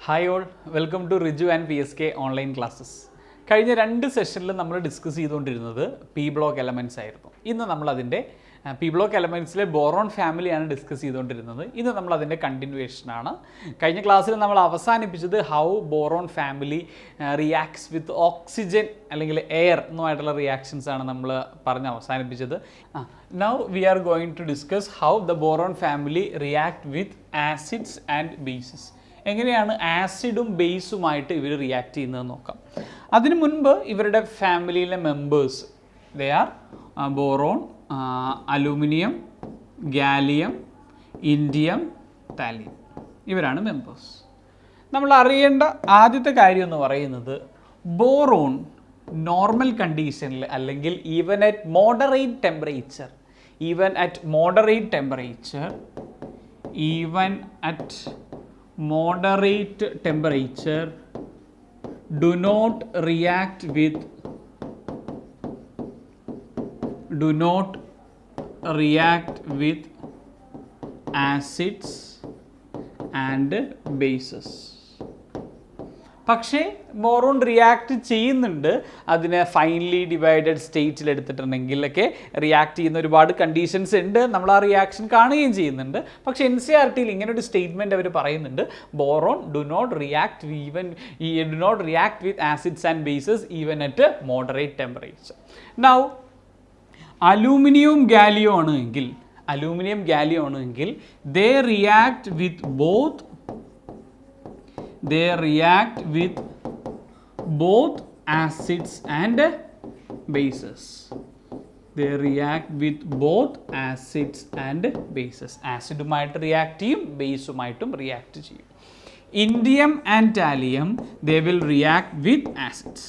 Hi all, welcome to Riju and PSK online classes. കഴിഞ്ഞ 2 സെഷനിൽ നമ്മൾ ഡിസ്കസ് ചെയ്തുകൊണ്ടിരുന്നത് പി ബ്ലോക്ക് എലമെൻറ്റ്സ് ആയിരുന്നു. ഇന്ന് നമ്മളതിൻ്റെ പി ബ്ലോക്ക് എലമെൻറ്റ്സിലെ ബോറോൺ ഫാമിലിയാണ് ഡിസ്കസ് ചെയ്തുകൊണ്ടിരുന്നത്. ഇന്ന് നമ്മളതിൻ്റെ കണ്ടിന്യൂവേഷനാണ്. കഴിഞ്ഞ ക്ലാസ്സിൽ നമ്മൾ അവസാനിപ്പിച്ചത് how boron family reacts with oxygen അല്ലെങ്കിൽ എയർ എന്നുമായിട്ടുള്ള റിയാക്ഷൻസ് ആണ് നമ്മൾ പറഞ്ഞ് അവസാനിപ്പിച്ചത്. Now we are going to discuss how the boron family react with acids and bases. എങ്ങനെയാണ് ആസിഡും ബേസുമായിട്ട് ഇവർ റിയാക്ട് ചെയ്യുന്നതെന്ന് നോക്കാം. അതിനു മുൻപ് ഇവരുടെ ഫാമിലിയിലെ members they are boron, aluminium, gallium, indium, thallium. ഇവരാണ് മെമ്പേഴ്സ്. നമ്മൾ അറിയേണ്ട ആദ്യത്തെ കാര്യം എന്ന് പറയുന്നത് ബോറോൺ നോർമൽ കണ്ടീഷനിൽ അല്ലെങ്കിൽ even at moderate temperature do not react with acids and bases. പക്ഷേ ബോറോൺ റിയാക്ട് ചെയ്യുന്നുണ്ട്. അതിനെ ഫൈനലി ഡിവൈഡഡ് സ്റ്റേറ്റിൽ എടുത്തിട്ടുണ്ടെങ്കിലൊക്കെ റിയാക്ട് ചെയ്യുന്ന ഒരുപാട് കണ്ടീഷൻസ് ഉണ്ട്. നമ്മൾ ആ റിയാക്ഷൻ കാണുകയും ചെയ്യുന്നുണ്ട്. പക്ഷേ NCERTയിൽ ഇങ്ങനെ ഒരു സ്റ്റേറ്റ്മെൻറ്റ് അവർ പറയുന്നുണ്ട്, boron do not react with acids and bases even at moderate temperature. Now aluminium gallium ആണെങ്കിൽ they react with both acids and bases. ആസിഡുമായിട്ട് റിയാക്ട് ചെയ്യും, ബേസുമായിട്ടും റിയാക്ട് ചെയ്യും. Indium and thallium they will react with acids.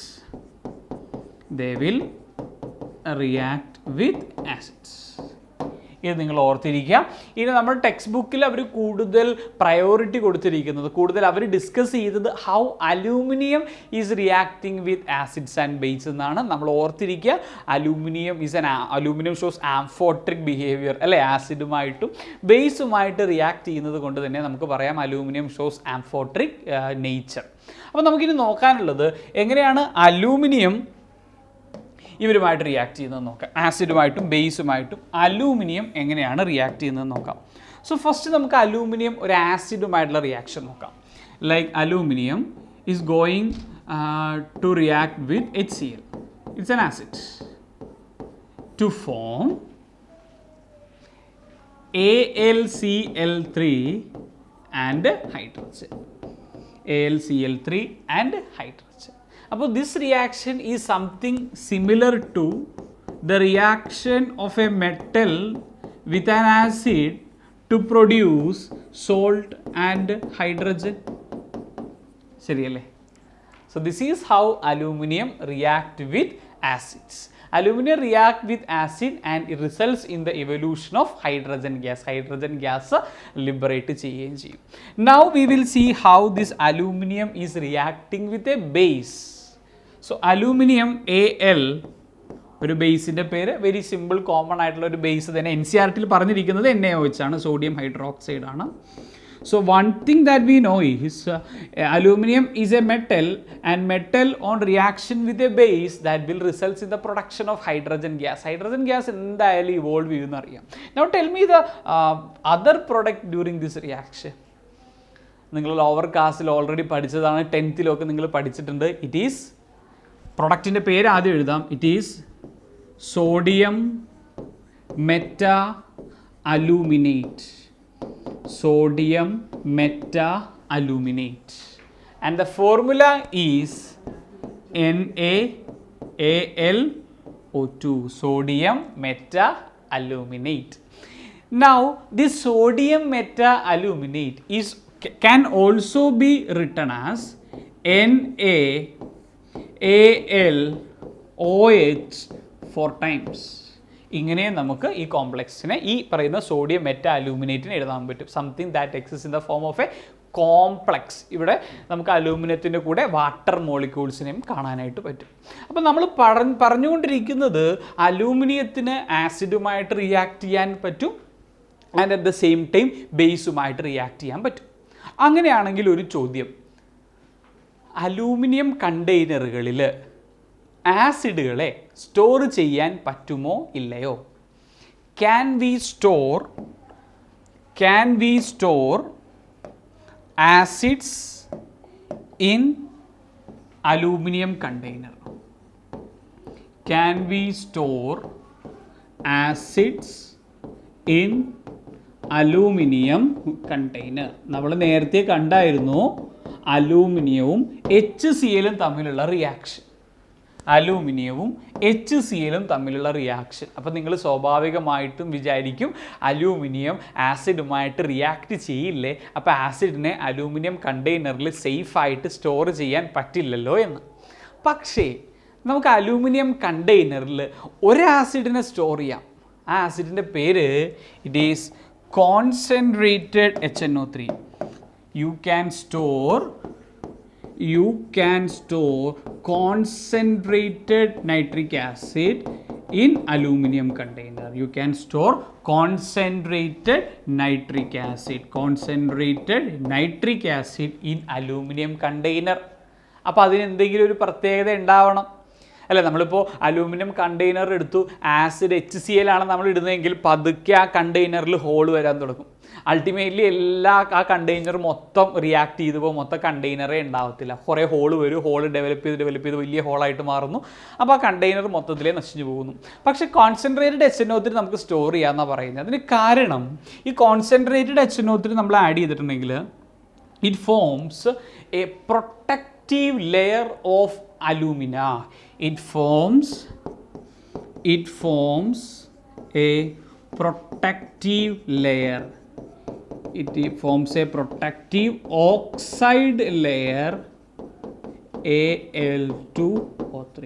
ഇത് നിങ്ങൾ ഓർത്തിരിക്കുക. ഇനി നമ്മൾ ടെക്സ്റ്റ് ബുക്കിൽ അവർ കൂടുതൽ പ്രയോറിറ്റി കൊടുത്തിരിക്കുന്നത്, കൂടുതൽ അവർ ഡിസ്കസ് ചെയ്തത് how aluminium is reacting with acids and base എന്നാണ്. നമ്മൾ ഓർത്തിരിക്കുക, അലൂമിനിയം ഷോസ് ആംഫോട്രിക് ബിഹേവിയർ അല്ലേ, ആസിഡുമായിട്ടും ബേസുമായിട്ട് റിയാക്ട് ചെയ്യുന്നത് കൊണ്ട് തന്നെ നമുക്ക് പറയാം അലൂമിനിയം ഷോസ് ആംഫോട്രിക് നേച്ചർ. അപ്പോൾ നമുക്കിനി നോക്കാനുള്ളത് എങ്ങനെയാണ് അലൂമിനിയം ഇവരുമായിട്ട് റിയാക്ട് ചെയ്യുന്നത് നോക്കാം. ആസിഡുമായിട്ടും ബേസുമായിട്ടും അലൂമിനിയം എങ്ങനെയാണ് റിയാക്ട് ചെയ്യുന്നത് നോക്കാം. സോ ഫസ്റ്റ് നമുക്ക് അലൂമിനിയം ഒരു ആസിഡുമായിട്ടുള്ള റിയാക്ഷൻ നോക്കാം. Like aluminium is going to react with HCl. It's an acid to form AlCl3 and hydrogen. അപ്പോൾ this reaction is something similar to the reaction of a metal with an acid to produce salt and hydrogen. ശരിയല്ലേ? So this is how aluminium react with acids. Aluminum react with acid and it results in the evolution of hydrogen gas liberate ചെയ്യുകയും ചെയ്യും. Now we will see how this aluminum is reacting with a base. So aluminum Al ഒരു ബേസിൻ്റെ പേര്, very simple common ആയിട്ടുള്ള ഒരു base തന്നെ. NCERTയിൽ പറഞ്ഞിരിക്കുന്നത് NaOH ആണ്, sodium hydroxide ആണ്. So one thing that we know is aluminum is a metal, and metal on reaction with a base that will result in the production of hydrogen gas. Hydrogen gas എന്തായാലും evolve ചെയ്യുമെന്ന് അറിയാം. Now tell me the other product during this reaction. നിങ്ങൾ lower ക്ലാസ്സിൽ already പഠിച്ചതാണ്, 10th നിങ്ങൾ പഠിച്ചിട്ടുണ്ട്. It is, പ്രൊഡക്റ്റിൻ്റെ പേര് ആദ്യം എഴുതാം. It is sodium meta aluminate. And the formula is NaAlO2, sodium meta-aluminate. Now this sodium meta-aluminate can also be written as NaAlOH 4 times. ഇങ്ങനെ നമുക്ക് ഈ കോംപ്ലക്സിനെ, ഈ പറയുന്ന സോഡിയം മെറ്റാ അലൂമിനേറ്റിനെ എഴുതാൻ പറ്റും. Something that exist in the form of A complex. ഇവിടെ നമുക്ക് അലൂമിനിയത്തിൻ്റെ കൂടെ വാട്ടർ മോളിക്യൂൾസിനെയും കാണാനായിട്ട് പറ്റും. അപ്പോൾ നമ്മൾ പറഞ്ഞുകൊണ്ടിരിക്കുന്നത് അലൂമിനിയത്തിന് ആസിഡുമായിട്ട് റിയാക്ട് ചെയ്യാൻ പറ്റും, and at the same time ബേസുമായിട്ട് റിയാക്ട് ചെയ്യാൻ പറ്റും. അങ്ങനെയാണെങ്കിൽ ഒരു ചോദ്യം, അലൂമിനിയം കണ്ടെയ്നറുകളിൽ ആസിഡുകളെ സ്റ്റോർ ചെയ്യാൻ പറ്റുമോ ഇല്ലയോ? Can we store acids in aluminium container? Can we store acids in aluminium container? നമ്മൾ നേരത്തെ കണ്ടായിരുന്നു അലൂമിനിയവും HCl തമ്മിലുള്ള റിയാക്ഷൻ. അലൂമിനിയവും HCl തമ്മിലുള്ള റിയാക്ഷൻ. അപ്പോൾ നിങ്ങൾ സ്വാഭാവികമായിട്ടും വിചാരിക്കും അലൂമിനിയം ആസിഡുമായിട്ട് റിയാക്ട് ചെയ്യില്ലേ, അപ്പോൾ ആസിഡിനെ അലൂമിനിയം കണ്ടെയ്നറിൽ സേഫായിട്ട് സ്റ്റോർ ചെയ്യാൻ പറ്റില്ലല്ലോ എന്ന്. പക്ഷേ നമുക്ക് അലൂമിനിയം കണ്ടെയ്നറിൽ ഒരു ആസിഡിനെ സ്റ്റോർ ചെയ്യാം. ആ ആസിഡിൻ്റെ പേര് it is concentrated HNO3. You can store concentrated nitric acid in aluminum container. You can store concentrated nitric acid in aluminum container. അപ്പോൾ അതിന് എന്തെങ്കിലും ഒരു പ്രത്യേകത ഉണ്ടാവണം അല്ലേ? നമ്മളിപ്പോൾ അലൂമിനിയം കണ്ടെയ്നർ എടുത്തു, ആസിഡ് HCl ആണ് നമ്മൾ ഇടുന്നതെങ്കിൽ പതുക്കെ ആ കണ്ടെയ്നറിൽ ഹോൾ വരാൻ തുടങ്ങും. അൾട്ടിമേറ്റ്ലി ആ കണ്ടെയ്നർ മൊത്തം റിയാക്ട് ചെയ്ത് പോകും, മൊത്തം കണ്ടെയ്നറേ ഉണ്ടാവത്തില്ല. കുറേ ഹോള് വരും, ഹോള് ഡെവലപ്പ് ചെയ്ത് വലിയ ഹോളായിട്ട് മാറുന്നു. അപ്പോൾ ആ കണ്ടെയ്നർ മൊത്തത്തിലേ നശിച്ചു പോകുന്നു. പക്ഷേ കോൺസെൻട്രേറ്റഡ് HNO3 നമുക്ക് സ്റ്റോർ ചെയ്യാമെന്നാണ് പറയുന്നത്. അതിന് കാരണം ഈ കോൺസെൻട്രേറ്റഡ് HNO3 നമ്മൾ ആഡ് ചെയ്തിട്ടുണ്ടെങ്കിൽ it forms A protective layer of alumina. It forms a protective layer. It forms a protective oxide layer Al2O3.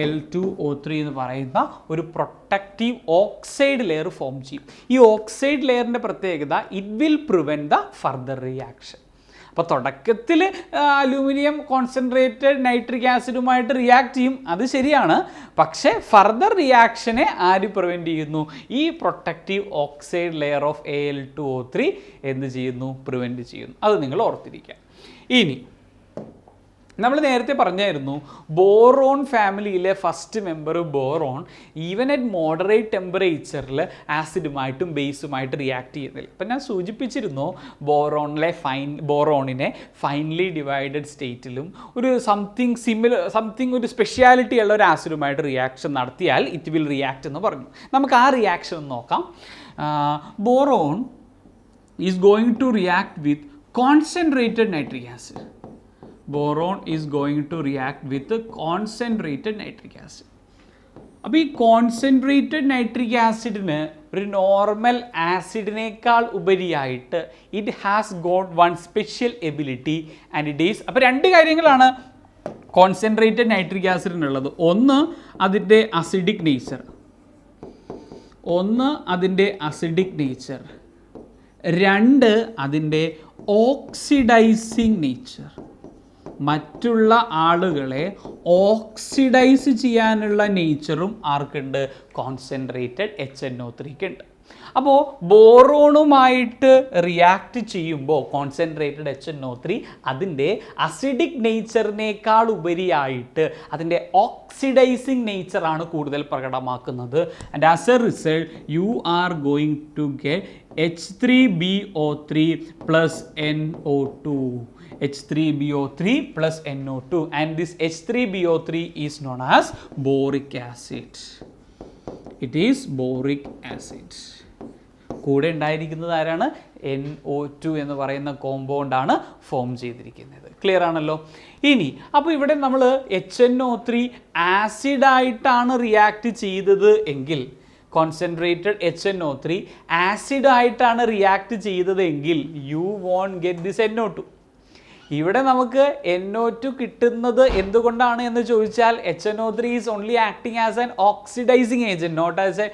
Al2O3 എന്ന് പറയുന്ന ഒരു പ്രൊട്ടക്റ്റീവ് ഓക്സൈഡ് ലെയർ ഫോം ചെയ്യും. ഈ ഓക്സൈഡ് ലെയറിൻ്റെ പ്രത്യേകത it will prevent the further reaction. അപ്പോൾ തുടക്കത്തിൽ aluminium concentrated nitric ആസിഡുമായിട്ട് react ചെയ്യും, അത് ശരിയാണ്. പക്ഷേ ഫർദർ റിയാക്ഷനെ ആര് പ്രിവെൻറ്റ് ചെയ്യുന്നു? ഈ protective oxide layer of Al2O3 എന്ത് ചെയ്യുന്നു? പ്രിവെൻറ്റ് ചെയ്യുന്നു. അത് നിങ്ങൾ ഓർത്തിരിക്കുക. ഇനി നമ്മൾ നേരത്തെ പറഞ്ഞായിരുന്നു ബോറോൺ ഫാമിലിയിലെ first member boron even at moderate ടെമ്പറേച്ചറിൽ ആസിഡുമായിട്ടും ബേസുമായിട്ട് റിയാക്ട് ചെയ്യുന്നില്ല. അപ്പം ഞാൻ സൂചിപ്പിച്ചിരുന്നു ബോറോണിനെ ഫൈനലി ഡിവൈഡഡ് സ്റ്റേറ്റിലും ഒരു സംതിങ് ഒരു സ്പെഷ്യാലിറ്റി ഉള്ള ഒരു ആസിഡുമായിട്ട് റിയാക്ഷൻ നടത്തിയാൽ ഇറ്റ് വിൽ റിയാക്ട് എന്ന് പറഞ്ഞു. നമുക്ക് ആ റിയാക്ഷൻ നോക്കാം. Boron is going to react with concentrated nitric acid. Boron is going to react with concentrated nitric acid. അപ്പോൾ ഈ കോൺസെൻട്രേറ്റഡ് നൈട്രിക് ആസിഡിന് ഒരു നോർമൽ ആസിഡിനേക്കാൾ ഉപരിയായിട്ട് it has got one special ability and it is. അപ്പോൾ രണ്ട് കാര്യങ്ങളാണ് concentrated nitric ആസിഡിനുള്ളത്. ഒന്ന് അതിൻ്റെ acidic nature, രണ്ട് അതിൻ്റെ ഓക്സിഡൈസിങ് നേച്ചർ. മറ്റുള്ള ആളുകളെ ഓക്സിഡൈസ് ചെയ്യാനുള്ള നേച്ചറും ആർക്കുണ്ട്? കോൺസെൻട്രേറ്റഡ് HNO3 ഉണ്ട്. അപ്പോൾ ബോറോണുമായിട്ട് റിയാക്ട് ചെയ്യുമ്പോൾ കോൺസെൻട്രേറ്റഡ് HNO3 അതിൻ്റെ അസിഡിക് നേച്ചറിനേക്കാൾ ഉപരിയായിട്ട് അതിൻ്റെ ഓക്സിഡൈസിങ് നേച്ചറാണ് കൂടുതൽ പ്രകടമാക്കുന്നത്. And as a result you are going to get H3BO3 plus NO2. H3BO3 plus NO2, and this H3BO3 is known as boric acid. It is boric acid. കൂടെ ഉണ്ടായിരിക്കുന്നത് ആരാണ്? NO2 എന്ന് പറയുന്ന കോമ്പൗണ്ടാണ് ഫോം ചെയ്തിരിക്കുന്നത്. ക്ലിയർ ആണല്ലോ? ഇനി അപ്പോൾ ഇവിടെ നമ്മൾ HNO3 ആസിഡായിട്ടാണ് റിയാക്ട് ചെയ്തത് എങ്കിൽ, കോൺസെൻട്രേറ്റഡ് HNO3 ആസിഡായിട്ടാണ് റിയാക്ട് ചെയ്തതെങ്കിൽ you won't get this NO2. ഇവിടെ നമുക്ക് NO2 കിട്ടുന്നത് എന്തുകൊണ്ടാണ് എന്ന് ചോദിച്ചാൽ HNO3 is only acting as an oxidising agent, not as a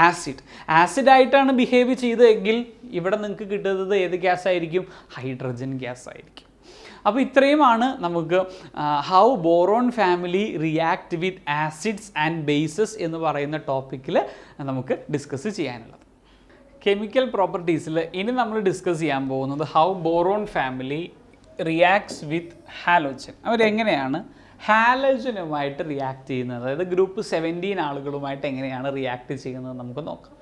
acid. ആസിഡായിട്ടാണ് ബിഹേവ് ചെയ്തതെങ്കിൽ ഇവിടെ നിങ്ങൾക്ക് കിട്ടുന്നത് ഏത് ഗ്യാസ് ആയിരിക്കും? ഹൈഡ്രജൻ ഗ്യാസ് ആയിരിക്കും. അപ്പോൾ ഇത്രയുമാണ് നമുക്ക് how boron family react with acids and bases എന്ന് പറയുന്ന ടോപ്പിക്കിൽ നമുക്ക് ഡിസ്കസ് ചെയ്യാനുള്ളത്. കെമിക്കൽ പ്രോപ്പർട്ടീസിൽ ഇനി നമ്മൾ ഡിസ്കസ് ചെയ്യാൻ പോകുന്നത് how boron family reacts with halogen. അവരെങ്ങനെയാണ് ഹാലോജനുമായിട്ട് റിയാക്ട് ചെയ്യുന്നത്, അതായത് ഗ്രൂപ്പ് 17 ആളുകളുമായിട്ട് എങ്ങനെയാണ് റിയാക്ട് ചെയ്യുന്നത് നമുക്ക് നോക്കാം.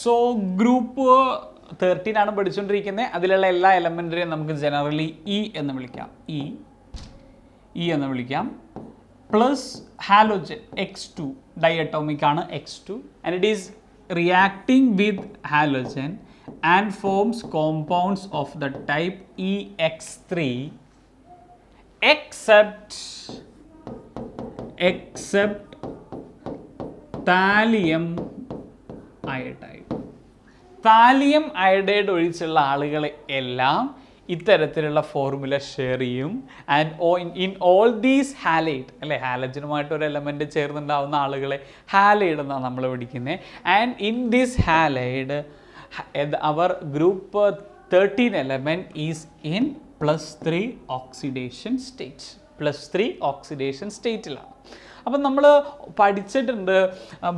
സോ ഗ്രൂപ്പ് 13 ആണ് പഠിച്ചുകൊണ്ടിരിക്കുന്നത്. അതിലുള്ള എല്ലാ എലമെൻറ്റിനെയും നമുക്ക് ജനറലി ഇ എന്ന് വിളിക്കാം. ഇ എന്ന് വിളിക്കാം. പ്ലസ് ഹാലോജൻ X2, ഡയറ്റോമിക് ആണ് X2, and it is reacting with halogen and forms compounds of the type EX3 except thallium iodide. Thallium iodide ഒഴിച്ചുള്ള ആളുകളെ എല്ലാം ഇത്തരത്തിലുള്ള ഫോർമുല ഷെയർ ചെയ്യും. And in all these halide, അല്ലെ, ഹാലജനുമായിട്ട് ഒരു എലമെൻറ്റ് ചേർന്നുണ്ടാവുന്ന ആളുകളെ ഹാലൈഡ് എന്നാണ് നമ്മൾ പഠിക്കുന്നത്. ആൻഡ് ഇൻ ദിസ് ഹാലൈഡ് അവർ group 13 element is in +3 oxidation state. +3 oxidation സ്റ്റേറ്റിലാണ്. അപ്പം നമ്മൾ പഠിച്ചിട്ടുണ്ട്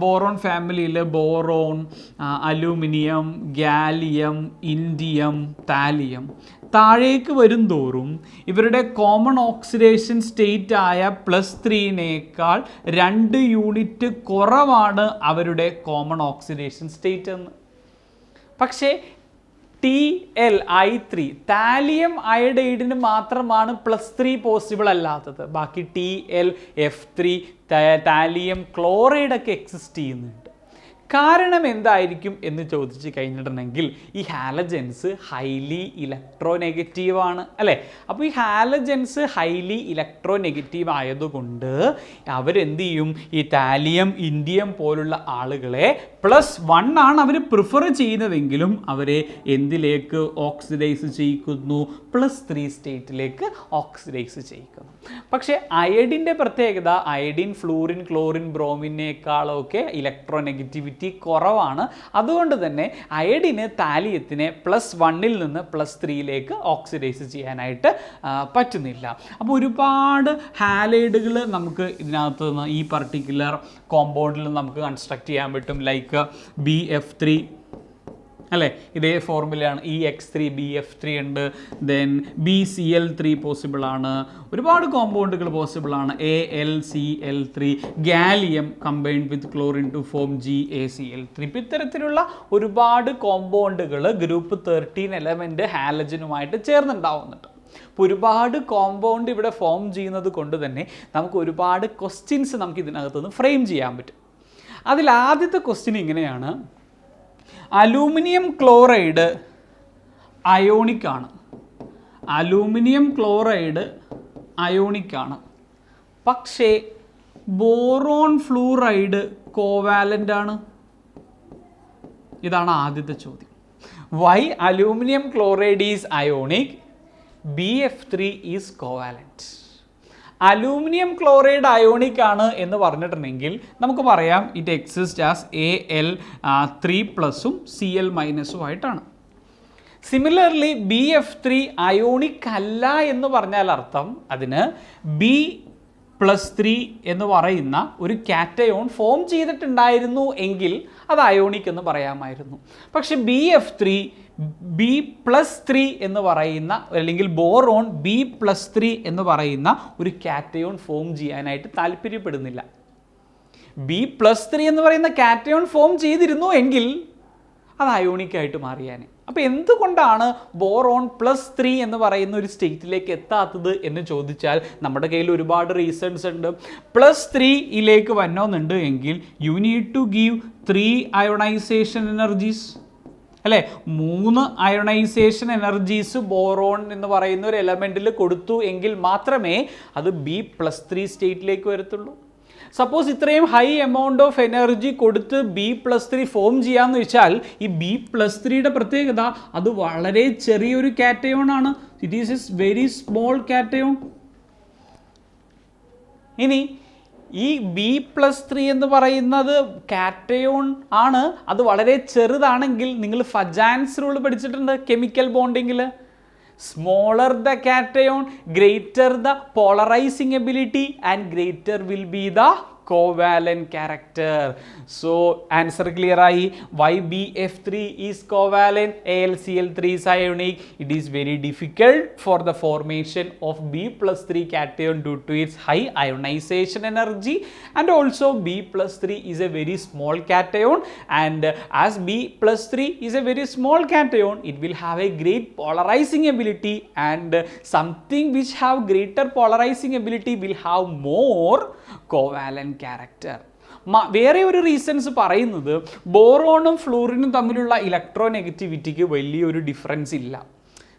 ബോറോൺ ഫാമിലിയിൽ boron, aluminium, gallium, indium, thallium. താഴേക്ക് വരും തോറും ഇവരുടെ കോമൺ ഓക്സിഡേഷൻ സ്റ്റേറ്റ് ആയ +3-നേക്കാൾ 2 യൂണിറ്റ് കുറവാണ് അവരുടെ കോമൺ ഓക്സിഡേഷൻ സ്റ്റേറ്റ് എന്ന്. പക്ഷേ TLI3 താലിയം അയഡൈഡിന് മാത്രമാണ് +3 പോസിബിൾ അല്ലാത്തത്. ബാക്കി TLF3 താലിയം ക്ലോറൈഡൊക്കെ എക്സിസ്റ്റ് ചെയ്യുന്നുണ്ട്. കാരണം എന്തായിരിക്കും എന്ന് ചോദിച്ചു കഴിഞ്ഞിട്ടുണ്ടെങ്കിൽ ഈ ഹാലജൻസ് ഹൈലി ഇലക്ട്രോനെഗറ്റീവ് ആണ്, അല്ലേ? അപ്പോൾ ഈ ഹാലജൻസ് ഹൈലി ഇലക്ട്രോനെഗറ്റീവ് ആയതുകൊണ്ട് അവരെന്ത് ചെയ്യും, ഈ താലിയം, ഇൻഡിയം പോലുള്ള ആളുകളെ +1 ആണ് അവർ പ്രിഫർ ചെയ്യുന്നതെങ്കിലും അവരെ എന്തിലേക്ക് ഓക്സിഡൈസ് ചെയ്യിക്കുന്നു, +3 സ്റ്റേറ്റിലേക്ക് ഓക്സിഡൈസ് ചെയ്യിക്കുന്നു. പക്ഷേ അയഡിൻ്റെ പ്രത്യേകത, അയഡിൻ ഫ്ലൂറിൻ, ക്ലോറിൻ, ബ്രോമിനേക്കാളൊക്കെ ഇലക്ട്രോനെഗറ്റിവിറ്റി കുറവാണ്. അതുകൊണ്ട് തന്നെ അയഡിന് താലിയത്തിനെ +1 നിന്ന് +3 ഓക്സിഡൈസ് ചെയ്യാനായിട്ട് പറ്റുന്നില്ല. അപ്പോൾ ഒരുപാട് ഹാലൈഡുകൾ നമുക്ക് ഇതിനകത്ത് നിന്ന് ഈ പർട്ടിക്കുലർ കോമ്പൗണ്ടിൽ നമുക്ക് കൺസ്ട്രക്ട് ചെയ്യാൻ പറ്റും. ലൈക്ക് BF3, അല്ലേ, ഇതേ ഫോർമുലയാണ്. EX3, BF3 ഉണ്ട്. ദെൻ BCl3 പോസിബിൾ ആണ്. ഒരുപാട് കോമ്പൗണ്ടുകൾ പോസിബിൾ ആണ്. AlCl3, gallium combined with chlorine to form GaCl3. ഇപ്പം ഇത്തരത്തിലുള്ള ഒരുപാട് കോമ്പൗണ്ടുകൾ ഗ്രൂപ്പ് 13 എലമെൻറ്റ് ഹാലജനുമായിട്ട് ചേർന്നുണ്ടാവുന്നുണ്ട്. അപ്പോൾ ഒരുപാട് കോമ്പൗണ്ട് ഇവിടെ ഫോം ചെയ്യുന്നത് കൊണ്ട് തന്നെ നമുക്ക് ഒരുപാട് ക്വസ്റ്റ്യൻസ് നമുക്ക് ഇതിനകത്തുനിന്ന് ഫ്രെയിം ചെയ്യാൻ പറ്റും. അതിൽ ആദ്യത്തെ ക്വസ്റ്റ്യൻ ഇങ്ങനെയാണ്: അലൂമിനിയം ക്ലോറൈഡ് അയോണിക് ആണ്. അലൂമിനിയം ക്ലോറൈഡ് അയോണിക് ആണ്, പക്ഷേ ബോറോൺ ഫ്ലൂറൈഡ് കോവാലൻ്റ് ആണ്. ഇതാണ് ആദ്യത്തെ ചോദ്യം. Why aluminium chloride is ionic, BF3 is covalent. Aluminium chloride ionic ആണ് എന്ന് പറഞ്ഞിട്ടുണ്ടെങ്കിൽ നമുക്ക് പറയാം ഇറ്റ് എക്സിസ്റ്റ് ആസ് Al3+ഉം Cl- ആയിട്ടാണ്. സിമിലർലി BF3 അയോണിക് അല്ല എന്ന് പറഞ്ഞാൽ അർത്ഥം അതിന് B+3 എന്ന് പറയുന്ന ഒരു കാറ്റയോൺ ഫോം ചെയ്തിട്ടുണ്ടായിരുന്നു എങ്കിൽ അത് അയോണിക് എന്ന് പറയാമായിരുന്നു. പക്ഷെ BF3 B+3 എന്ന് പറയുന്ന, അല്ലെങ്കിൽ ബോറോൺ B+3 എന്ന് പറയുന്ന ഒരു കാറ്റയോൺ ഫോം ചെയ്യാനായിട്ട് താല്പര്യപ്പെടുന്നില്ല. B+3 എന്ന് പറയുന്ന കാറ്റയോൺ ഫോം ചെയ്തിരുന്നു എങ്കിൽ അത് അയോണിക്കായിട്ട് മാറിയാനെ. അപ്പോൾ എന്തുകൊണ്ടാണ് ബോറോൺ +3 എന്ന് പറയുന്ന ഒരു സ്റ്റേറ്റിലേക്ക് എത്താത്തത് എന്ന് ചോദിച്ചാൽ നമ്മുടെ കയ്യിൽ ഒരുപാട് റീസൺസ് ഉണ്ട്. +3 വന്നോന്നുണ്ട് എങ്കിൽ you need to give 3 ionisation energies, അല്ലേ? 3 അയോണൈസേഷൻ എനർജീസ് ബോറോൺ എന്ന് പറയുന്ന ഒരു എലമെൻറ്റിൽ കൊടുത്തു എങ്കിൽ മാത്രമേ അത് B+3 സ്റ്റേറ്റിലേക്ക് വരത്തുള്ളൂ. സപ്പോസ് ഇത്രയും ഹൈ എമൗണ്ട് ഓഫ് എനർജി കൊടുത്ത് B+3 ഫോം ചെയ്യാമെന്ന് വെച്ചാൽ ഈ B+3യുടെ പ്രത്യേകത അത് വളരെ ചെറിയൊരു കാറ്റയോൺ ആണ്. It is A very small cation. ഇനി ഈ B+3 എന്ന് പറയുന്നത് കാറ്റയോൺ ആണ്, അത് വളരെ ചെറുതാണെങ്കിൽ നിങ്ങൾ ഫജാൻസ് റൂൾ പഠിച്ചിട്ടുണ്ട് കെമിക്കൽ ബോണ്ടിങ്ങിൽ. Smaller the cation greater the polarising ability and greater will be the covalent character. So answer clear ആയി. Why BF3 is covalent, AlCl3 is ionic? It is very difficult for the formation of B+3 cation due to its high ionization energy, and also B+3 is a very small cation, and as B+3 is a very small cation, it will have a great polarizing ability, and something which have greater polarizing ability will have more covalent character. വേറെ ഒരു reasons പറയുന്നത് ബോറോണും ഫ്ലൂറിനും തമ്മിലുള്ള ഇലക്ട്രോനെഗറ്റിവിറ്റിക്ക് വലിയൊരു difference ഇല്ല.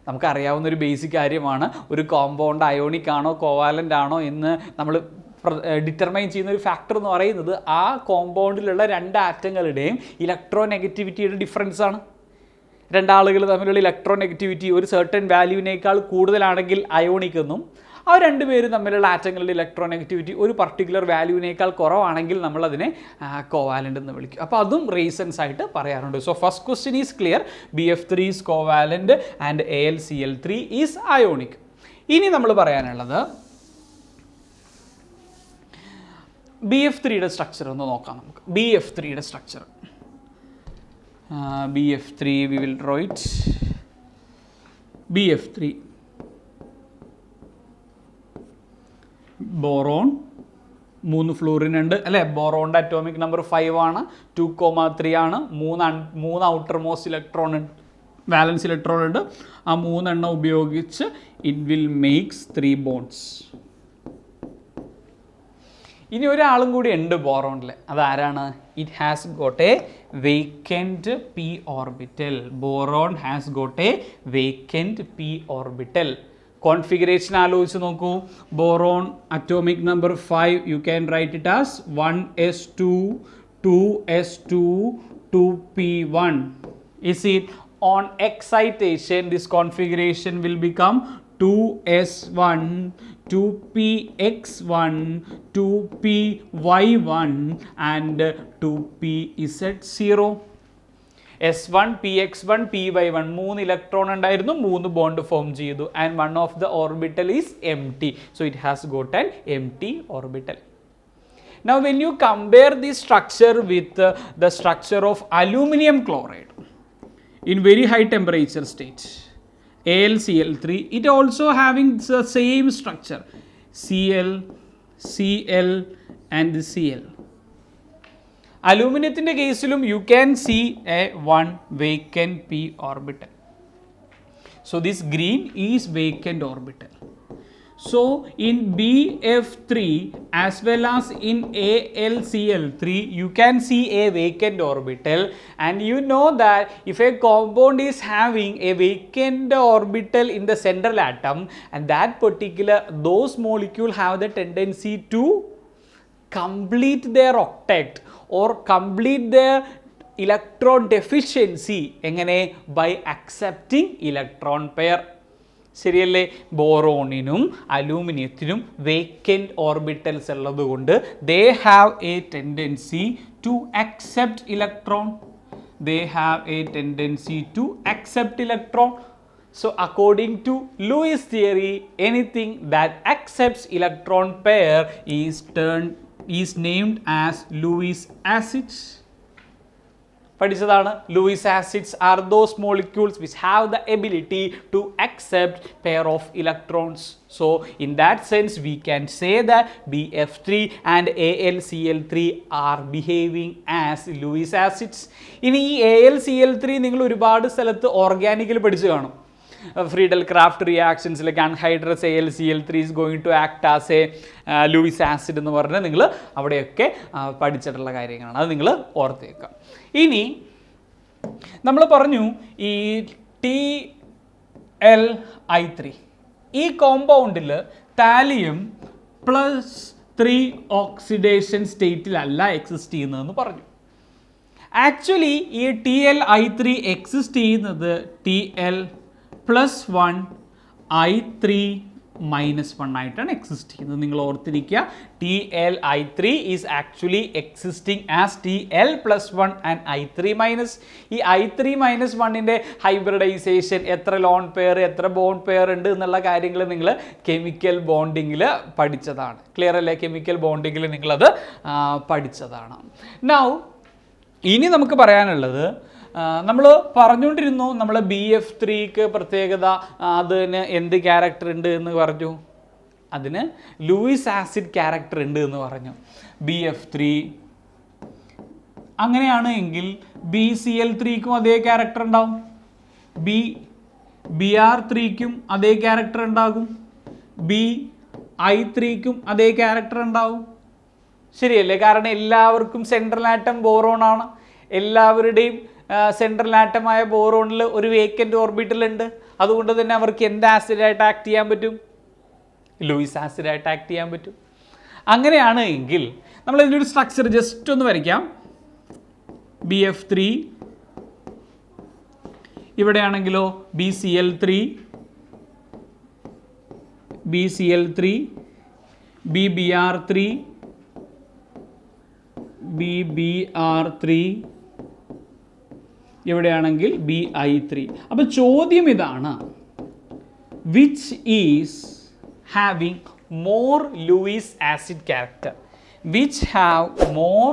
നമുക്കറിയാവുന്ന ഒരു basic കാര്യമാണ്, ഒരു കോമ്പൗണ്ട് അയോണിക് ആണോ കോവാലൻ്റ് ആണോ എന്ന് നമ്മൾ ഡിറ്റർമൈൻ ചെയ്യുന്ന ഒരു ഫാക്ടർ എന്ന് പറയുന്നത് ആ കോമ്പൗണ്ടിലുള്ള രണ്ട് ആറ്റങ്ങളുടെയും ഇലക്ട്രോനെഗറ്റിവിറ്റിയുടെ ഡിഫറൻസ് ആണ്. രണ്ടാളുകൾ തമ്മിലുള്ള ഇലക്ട്രോനെഗറ്റിവിറ്റി ഒരു സർട്ടൻ വാല്യൂവിനേക്കാൾ കൂടുതലാണെങ്കിൽ അയോണിക് എന്നും, ആ രണ്ടുപേരും തമ്മിലുള്ള ആറ്റങ്ങളുടെ ഇലക്ട്രോനെഗറ്റിവിറ്റി ഒരു പർട്ടിക്കുലർ വാല്യൂവിനേക്കാൾ കുറവാണെങ്കിൽ നമ്മളതിനെ കോവാലൻ്റ് എന്ന് വിളിക്കും. അപ്പോൾ അതും റീസൺസ് ആയിട്ട് പറയാറുണ്ട്. So first question is clear, BF3 is covalent and AlCl3 is ionic. ഇനി നമ്മൾ പറയാനുള്ളത് BF3യുടെ സ്ട്രക്ചർ ഒന്ന് നോക്കാം നമുക്ക്. BF3യുടെ structure, BF3 we will draw it. BF3 boron, 3 fluorine ഉണ്ട് അല്ലേ. ബോറോണിൻ്റെ അറ്റോമിക് നമ്പർ 5 ആണ്, 2,3 ആണ്, 3 ഔട്ടർ മോസ്റ്റ് ഇലക്ട്രോൺ ഉണ്ട്, വാലൻസ് ഇലക്ട്രോൺ ഉണ്ട്. ആ 3 എണ്ണം ഉപയോഗിച്ച് ഇറ്റ് വിൽ മേക്സ് 3 ബോൺസ്. ഇനി ഒരാളും കൂടി ഉണ്ട് ബോറോണിൽ, അതാരാണ്? It has got a vacant p orbital. Boron has got a vacant p orbital. Configuration ആലോചിച്ച് നോക്കൂ. Boron atomic number 5, you can write it as 1s2 2s2 2p1. Is it on excitation this configuration will become 2s1 2px1 2py1 and 2pz0. S1 px1 py1 3 electron ഉണ്ടായിരുന്നു, 3 bond form ചെയ്തു, and one of the orbital is empty, so it has got an empty orbital. Now when you compare this structure with the structure of aluminum chloride in very high temperature state, AlCl3, it also having the same structure, Cl, Cl and Cl. അലൂമിനിയത്തിൻ്റെ കേസിലും you can see a 1 vacant p orbital. So this green is vacant orbital. So in BF3 as well as in AlCl3 you can see a vacant orbital, and you know that if a compound is having a vacant orbital in the central atom, and that particular those molecule have the tendency to complete their octet or complete their electron deficiency എങ്ങനെ? by accepting electron pair. ശരിയല്ലേ? ബോറോണിനും അലൂമിനിയത്തിനും vacant orbitals ഉള്ളതുകൊണ്ട് they have a tendency to accept electron. They have a tendency to accept electron. So according to Lewis theory, anything that accepts electron pair is named as Lewis acids. പഠിച്ചതാണ്. Lewis acids are those molecules which have the ability to accept pair of electrons. So in that sense we can say that BF3 and AlCl3 are behaving as Lewis acids. ഇനി ഈ AlCl3 നിങ്ങൾ ഒരുപാട് സ്ഥലത്ത് ഓർഗാനിക്കിൽ പഠിച്ചു കാണും. Friedel Craft റിയാക്ഷൻസിലൊക്കെ anhydrous AlCl3 is going to act as a Lewis acid എന്ന് പറഞ്ഞ് നിങ്ങൾ അവിടെയൊക്കെ പഠിച്ചിട്ടുള്ള കാര്യങ്ങളാണ്. അത് നിങ്ങൾ ഓർത്തേക്കാം. ഇനി നമ്മൾ പറഞ്ഞു ഈ TLI3 ഈ കോമ്പൗണ്ടിൽ താലിയം +3 ഓക്സിഡേഷൻ സ്റ്റേറ്റിലല്ല എക്സിസ്റ്റ് ചെയ്യുന്നതെന്ന് പറഞ്ഞു. ആക്ച്വലി ഈ TLI3 എക്സിസ്റ്റ് ചെയ്യുന്നത് TL +1 I3 -1 ആയിട്ടാണ് എക്സിസ്റ്റ് ചെയ്യുന്നത്. നിങ്ങൾ ഓർത്തിരിക്കുക, TL(I3) is actually existing as TL+1 and I3-. ഈ I3-1ൻ്റെ ഹൈബ്രിഡൈസേഷൻ, എത്ര ലോൺ പെയർ എത്ര ബോണ്ട് പെയർ ഉണ്ട് എന്നുള്ള കാര്യങ്ങൾ നിങ്ങൾ കെമിക്കൽ ബോണ്ടിങ്ങിൽ പഠിച്ചതാണ്. ക്ലിയർ അല്ലേ? കെമിക്കൽ ബോണ്ടിങ്ങിൽ നിങ്ങളത് പഠിച്ചതാണ്. നൗ ഇനി നമുക്ക് പറയാനുള്ളത്, നമ്മൾ പറഞ്ഞുകൊണ്ടിരുന്നു നമ്മൾ BF3ക്ക് പ്രത്യേകത, അതിന് എന്ത് ക്യാരക്ടർ ഉണ്ട് എന്ന് പറഞ്ഞു, അതിന് ലൂയിസ് ആസിഡ് ക്യാരക്ടർ ഉണ്ട് എന്ന് പറഞ്ഞു. BF3 അങ്ങനെയാണ് എങ്കിൽ BCl3ക്കും അതേ ക്യാരക്ടർ ഉണ്ടാവും, BR3ക്കും അതേ ക്യാരക്ടർ ഉണ്ടാകും, BI3ക്കും അതേ ക്യാരക്ടർ ഉണ്ടാവും. ശരിയല്ലേ? കാരണം എല്ലാവർക്കും സെൻട്രൽ ആറ്റം ബോറോൺ ആണ്. എല്ലാവരുടെയും സെൻട്രൽ ആറ്റമായ ബോറോണിൽ ഒരു വേക്കൻറ്റ് ഓർബിറ്റൽ ഉണ്ട്. അതുകൊണ്ട് തന്നെ അവർക്ക് എന്ത് ആസിഡായിട്ട് ആക്ട് ചെയ്യാൻ പറ്റും? ലൂയിസ് ആസിഡായിട്ട് ആക്ട് ചെയ്യാൻ പറ്റും. അങ്ങനെയാണ് എങ്കിൽ നമ്മൾ ഇതിൻ്റെ ഒരു സ്ട്രക്ചർ ജസ്റ്റ് ഒന്ന് വരയ്ക്കാം. BF3, ഇവിടെയാണെങ്കിലോ BCl3, BBr3, ഇവിടെയാണെങ്കിൽ BI3. അപ്പോൾ ചോദ്യം ഇതാണ്, which is having more Luis acid character? Which have more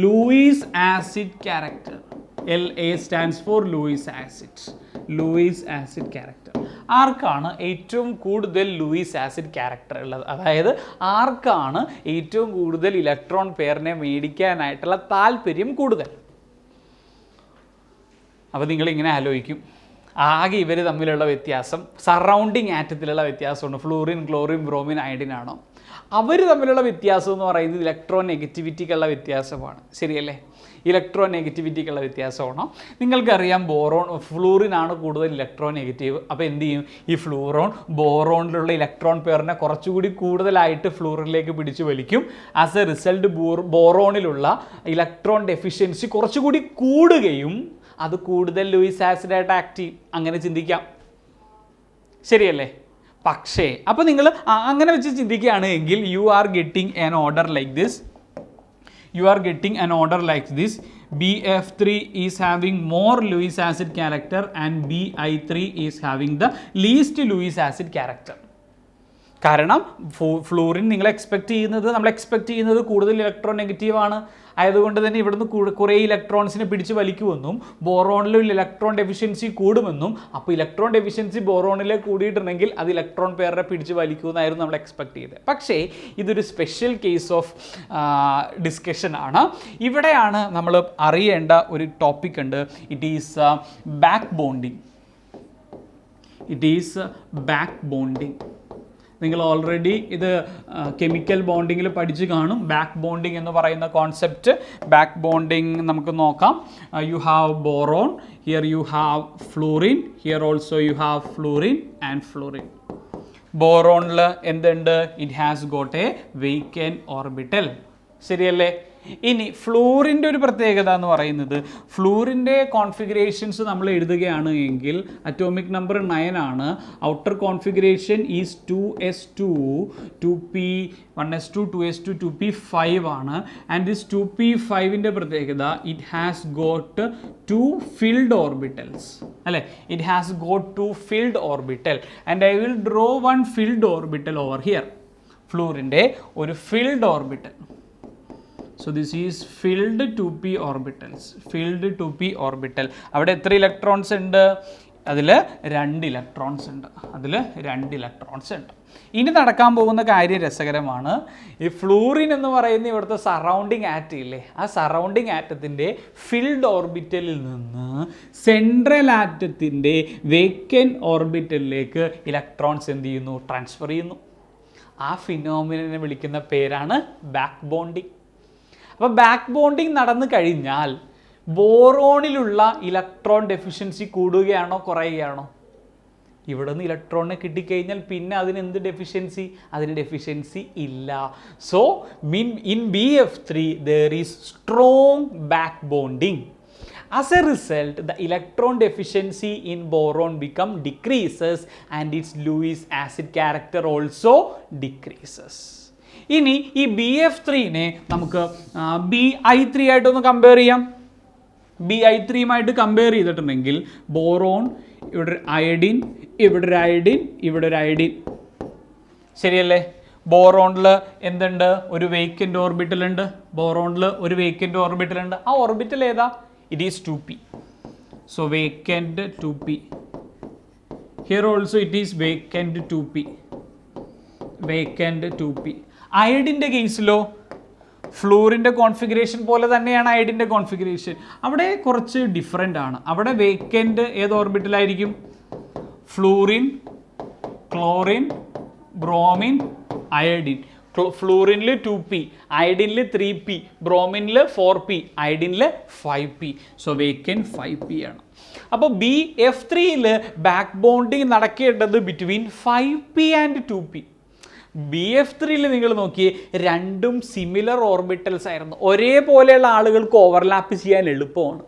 Luis acid character? LA stands for Luis acid character. ആർക്കാണ് ഏറ്റവും കൂടുതൽ ലൂയിസ് ആസിഡ് ക്യാരക്ടർ ഉള്ളത്? അതായത് ആർക്കാണ് ഏറ്റവും കൂടുതൽ ഇലക്ട്രോൺ പെയറിനെ മേടിക്കാനായിട്ടുള്ള താല്പര്യം കൂടുതൽ? അപ്പോൾ നിങ്ങളിങ്ങനെ ആലോചിക്കും, ആകെ ഇവർ തമ്മിലുള്ള വ്യത്യാസം സറൗണ്ടിങ് ആറ്റത്തിലുള്ള വ്യത്യാസമാണ്. ഫ്ലൂറിൻ, ക്ലോറിൻ, ബ്രോമിൻ, അയഡിൻ ആണോ? അവർ തമ്മിലുള്ള വ്യത്യാസം എന്ന് പറയുന്നത് ഇലക്ട്രോൺ നെഗറ്റിവിറ്റിക്കുള്ള വ്യത്യാസമാണ്. ശരിയല്ലേ? ഇലക്ട്രോ നെഗറ്റിവിറ്റിക്കുള്ള വ്യത്യാസമാണോ? നിങ്ങൾക്കറിയാം ഫ്ലൂറിനാണ് കൂടുതൽ ഇലക്ട്രോൺ നെഗറ്റീവ്. അപ്പോൾ എന്ത് ചെയ്യും? ഈ ബോറോണിലുള്ള ഇലക്ട്രോൺ പെയറിനെ കുറച്ചുകൂടി കൂടുതലായിട്ട് ഫ്ലൂറിനിലേക്ക് പിടിച്ചു വലിക്കും. ആസ് എ റിസൾട്ട് ബോറോണിലുള്ള ഇലക്ട്രോൺ ഡെഫിഷ്യൻസി കുറച്ചുകൂടി കൂടുകയും അത് കൂടുതൽ ലൂയിസ് ആസിഡായിട്ട് ആക്ട് ചെയ്യും. അങ്ങനെ ചിന്തിക്കാം. ശരിയല്ലേ? പക്ഷേ അപ്പോൾ നിങ്ങൾ അങ്ങനെ വെച്ച് ചിന്തിക്കുകയാണ് എങ്കിൽ you are getting an order like this. BF3 is having more Lewis acid character and BI3 is having the least Lewis acid character. കാരണം ഫ്ലൂറിൻ നമ്മൾ എക്സ്പെക്ട് ചെയ്യുന്നത് കൂടുതൽ ഇലക്ട്രോൺ നെഗറ്റീവാണ്. ആയതുകൊണ്ട് തന്നെ ഇവിടുന്ന് കുറേ ഇലക്ട്രോൺസിനെ പിടിച്ച് വലിക്കുമെന്നും ബോറോണിലും ഇലക്ട്രോൺ ഡെഫിഷ്യൻസി കൂടുമെന്നും, അപ്പോൾ ഇലക്ട്രോൺ ഡെഫിഷ്യൻസി ബോറോണിൽ കൂടിയിട്ടുണ്ടെങ്കിൽ അത് ഇലക്ട്രോൺ പെയറിനെ പിടിച്ച് വലിക്കുമെന്നായിരുന്നു നമ്മൾ എക്സ്പെക്ട് ചെയ്തത്. പക്ഷേ ഇതൊരു സ്പെഷ്യൽ കേസ് ഓഫ് ഡിസ്കഷൻ ആണ്. ഇവിടെയാണ് നമ്മൾ അറിയേണ്ട ഒരു ടോപ്പിക് ഉണ്ട്. It is back bonding. നിങ്ങൾ ഓൾറെഡി ഇത് കെമിക്കൽ ബോണ്ടിങ്ങിൽ പഠിച്ച് കാണും. ബാക്ക് ബോണ്ടിങ് എന്ന് പറയുന്ന കോൺസെപ്റ്റ്. ബാക്ക് ബോണ്ടിങ് നമുക്ക് നോക്കാം. You have boron, here you have fluorine, here also you have fluorine and fluorine. ബോറോണിൽ എന്തുണ്ട്? It has got a vacant orbital. ശരിയല്ലേ? ഇനി ഫ്ലൂറിൻ്റെ ഒരു പ്രത്യേകത എന്ന് പറയുന്നത്, ഫ്ലൂറിൻ്റെ കോൺഫിഗറേഷൻസ് നമ്മൾ എഴുതുകയാണ് എങ്കിൽ അറ്റോമിക് നമ്പർ 9 ആണ്. Outer configuration is 2s2, 2p, 1s2, 2s2, 2p5 ആണ്. ആൻഡ് ദിസ് 2p5ൻ്റെ പ്രത്യേകത, it has got 2 filled orbitals. അല്ലേ? It has got 2 filled orbital and I will draw one filled orbital over here. ഫ്ലൂറിൻ്റെ ഒരു filled orbital. So this is filled 2p orbitals. അവിടെ എത്ര electrons ഉണ്ട്? അതിൽ 2 electrons ഉണ്ട്. ഇനി നടക്കാൻ പോകുന്ന കാര്യം രസകരമാണ്. ഈ ഫ്ലൂറിൻ എന്ന് പറയുന്ന ഇവിടുത്തെ സറൗണ്ടിങ് ആറ്റം ഇല്ലേ, ആ സറൗണ്ടിങ് ആറ്റത്തിൻ്റെ ഫിൽഡ് ഓർബിറ്റലിൽ നിന്ന് സെൻട്രൽ ആറ്റത്തിൻ്റെ വേക്കൻറ്റ് ഓർബിറ്റലിലേക്ക് ഇലക്ട്രോൺസ് എന്ത് ചെയ്യുന്നു? ട്രാൻസ്ഫർ ചെയ്യുന്നു. ആ ഫിനോമിനനെ വിളിക്കുന്ന പേരാണ് ബാക്ക് ബോണ്ടിങ്. അപ്പോൾ ബാക്ക് ബോണ്ടിങ് നടന്നു കഴിഞ്ഞാൽ ബോറോണിലുള്ള ഇലക്ട്രോൺ ഡെഫിഷ്യൻസി കൂടുകയാണോ കുറയുകയാണോ? ഇവിടെ നിന്ന് ഇലക്ട്രോണിനെ കിട്ടിക്കഴിഞ്ഞാൽ പിന്നെ അതിന് ഡെഫിഷ്യൻസി? അതിന് ഡെഫിഷ്യൻസി ഇല്ല. So in BF3 there is strong back bonding. As a result, the electron deficiency in boron become decreases and its Lewis acid character also decreases. ഇനി ഈ BF3നെ നമുക്ക് BI3 ആയിട്ടൊന്ന് കമ്പയർ ചെയ്യാം. BI3യുമായിട്ട് കമ്പയർ ചെയ്തിട്ടുണ്ടെങ്കിൽ ബോറോൺ, ഇവിടെ ഒരു അയഡിൻ, ഇവിടെ ഒരു അയഡിൻ, ഇവിടെ ഒരു അയഡിൻ, ശരിയല്ലേ? ബോറോണിൽ എന്തുണ്ട്? ഒരു വേക്കൻ്റ് ഓർബിറ്റൽ ഉണ്ട്. ബോറോണിൽ ഒരു വേക്കൻ്റ് ഓർബിറ്റൽ ഉണ്ട്. ആ ഓർബിറ്റൽ ഏതാ? It is 2p. So vacant 2p. Here also it is vacant 2p. Vacant 2p. അയഡിൻ്റെ കേസിലോ ഫ്ലൂറിൻ്റെ കോൺഫിഗറേഷൻ പോലെ തന്നെയാണ് അയഡിൻ്റെ കോൺഫിഗറേഷൻ. അവിടെ കുറച്ച് ഡിഫറെൻ്റ് ആണ്. അവിടെ വേക്കൻ്റ് ഏത് ഓർബിറ്റലായിരിക്കും? Fluorine, chlorine, bromine, iodine. ഫ്ലൂറിനിൽ 2p, അയഡിനിൽ 3p, ബ്രോമിനിൽ 4p, അയഡിനിൽ 5p. സോ വേക്കൻ്റ് 5p ആണ്. അപ്പോൾ BF3യിൽ ബാക്ക് ബോണ്ടിങ് നടക്കേണ്ടത് ബിറ്റ്വീൻ 5p ആൻഡ് 2p. BF3യിൽ നിങ്ങൾ നോക്കിയേ, രണ്ടും സിമിലർ ഓർബിറ്റൽസ് ആയിരുന്നു. ഒരേപോലെയുള്ള ആളുകൾക്ക് ഓവർലാപ്പ് ചെയ്യാൻ എളുപ്പമാണ്.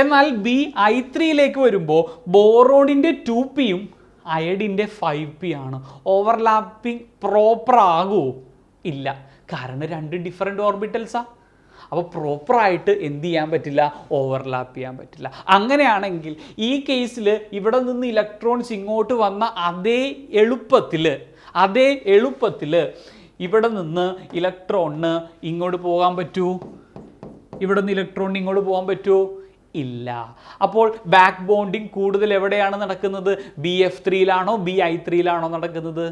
എന്നാൽ BI3യിലേക്ക് വരുമ്പോൾ ബോറോണിൻ്റെ 2pയും അയഡിൻ്റെ 5p ആണ്. ഓവർലാപ്പിംഗ് പ്രോപ്പർ ആകുമോ? ഇല്ല, കാരണം രണ്ട് ഡിഫറെൻ്റ് ഓർബിറ്റൽസാണ്. അപ്പോൾ പ്രോപ്പറായിട്ട് എന്ത് ചെയ്യാൻ പറ്റില്ല? ഓവർലാപ്പ് ചെയ്യാൻ പറ്റില്ല. അങ്ങനെയാണെങ്കിൽ ഈ കേസിൽ ഇവിടെ നിന്ന് ഇലക്ട്രോൺസ് ഇങ്ങോട്ട് വന്ന അതേ എളുപ്പത്തിൽ ഇവിടെ നിന്ന് ഇലക്ട്രോണിന് ഇങ്ങോട്ട് പോകാൻ പറ്റൂ? ഇവിടെ നിന്ന് ഇലക്ട്രോണിന് ഇങ്ങോട്ട് പോകാൻ പറ്റുമോ? ഇല്ല. അപ്പോൾ ബാക്ക് ബോണ്ടിങ് കൂടുതൽ എവിടെയാണ് നടക്കുന്നത്? BF3യിലാണോ BI3യിലാണോ നടക്കുന്നത്?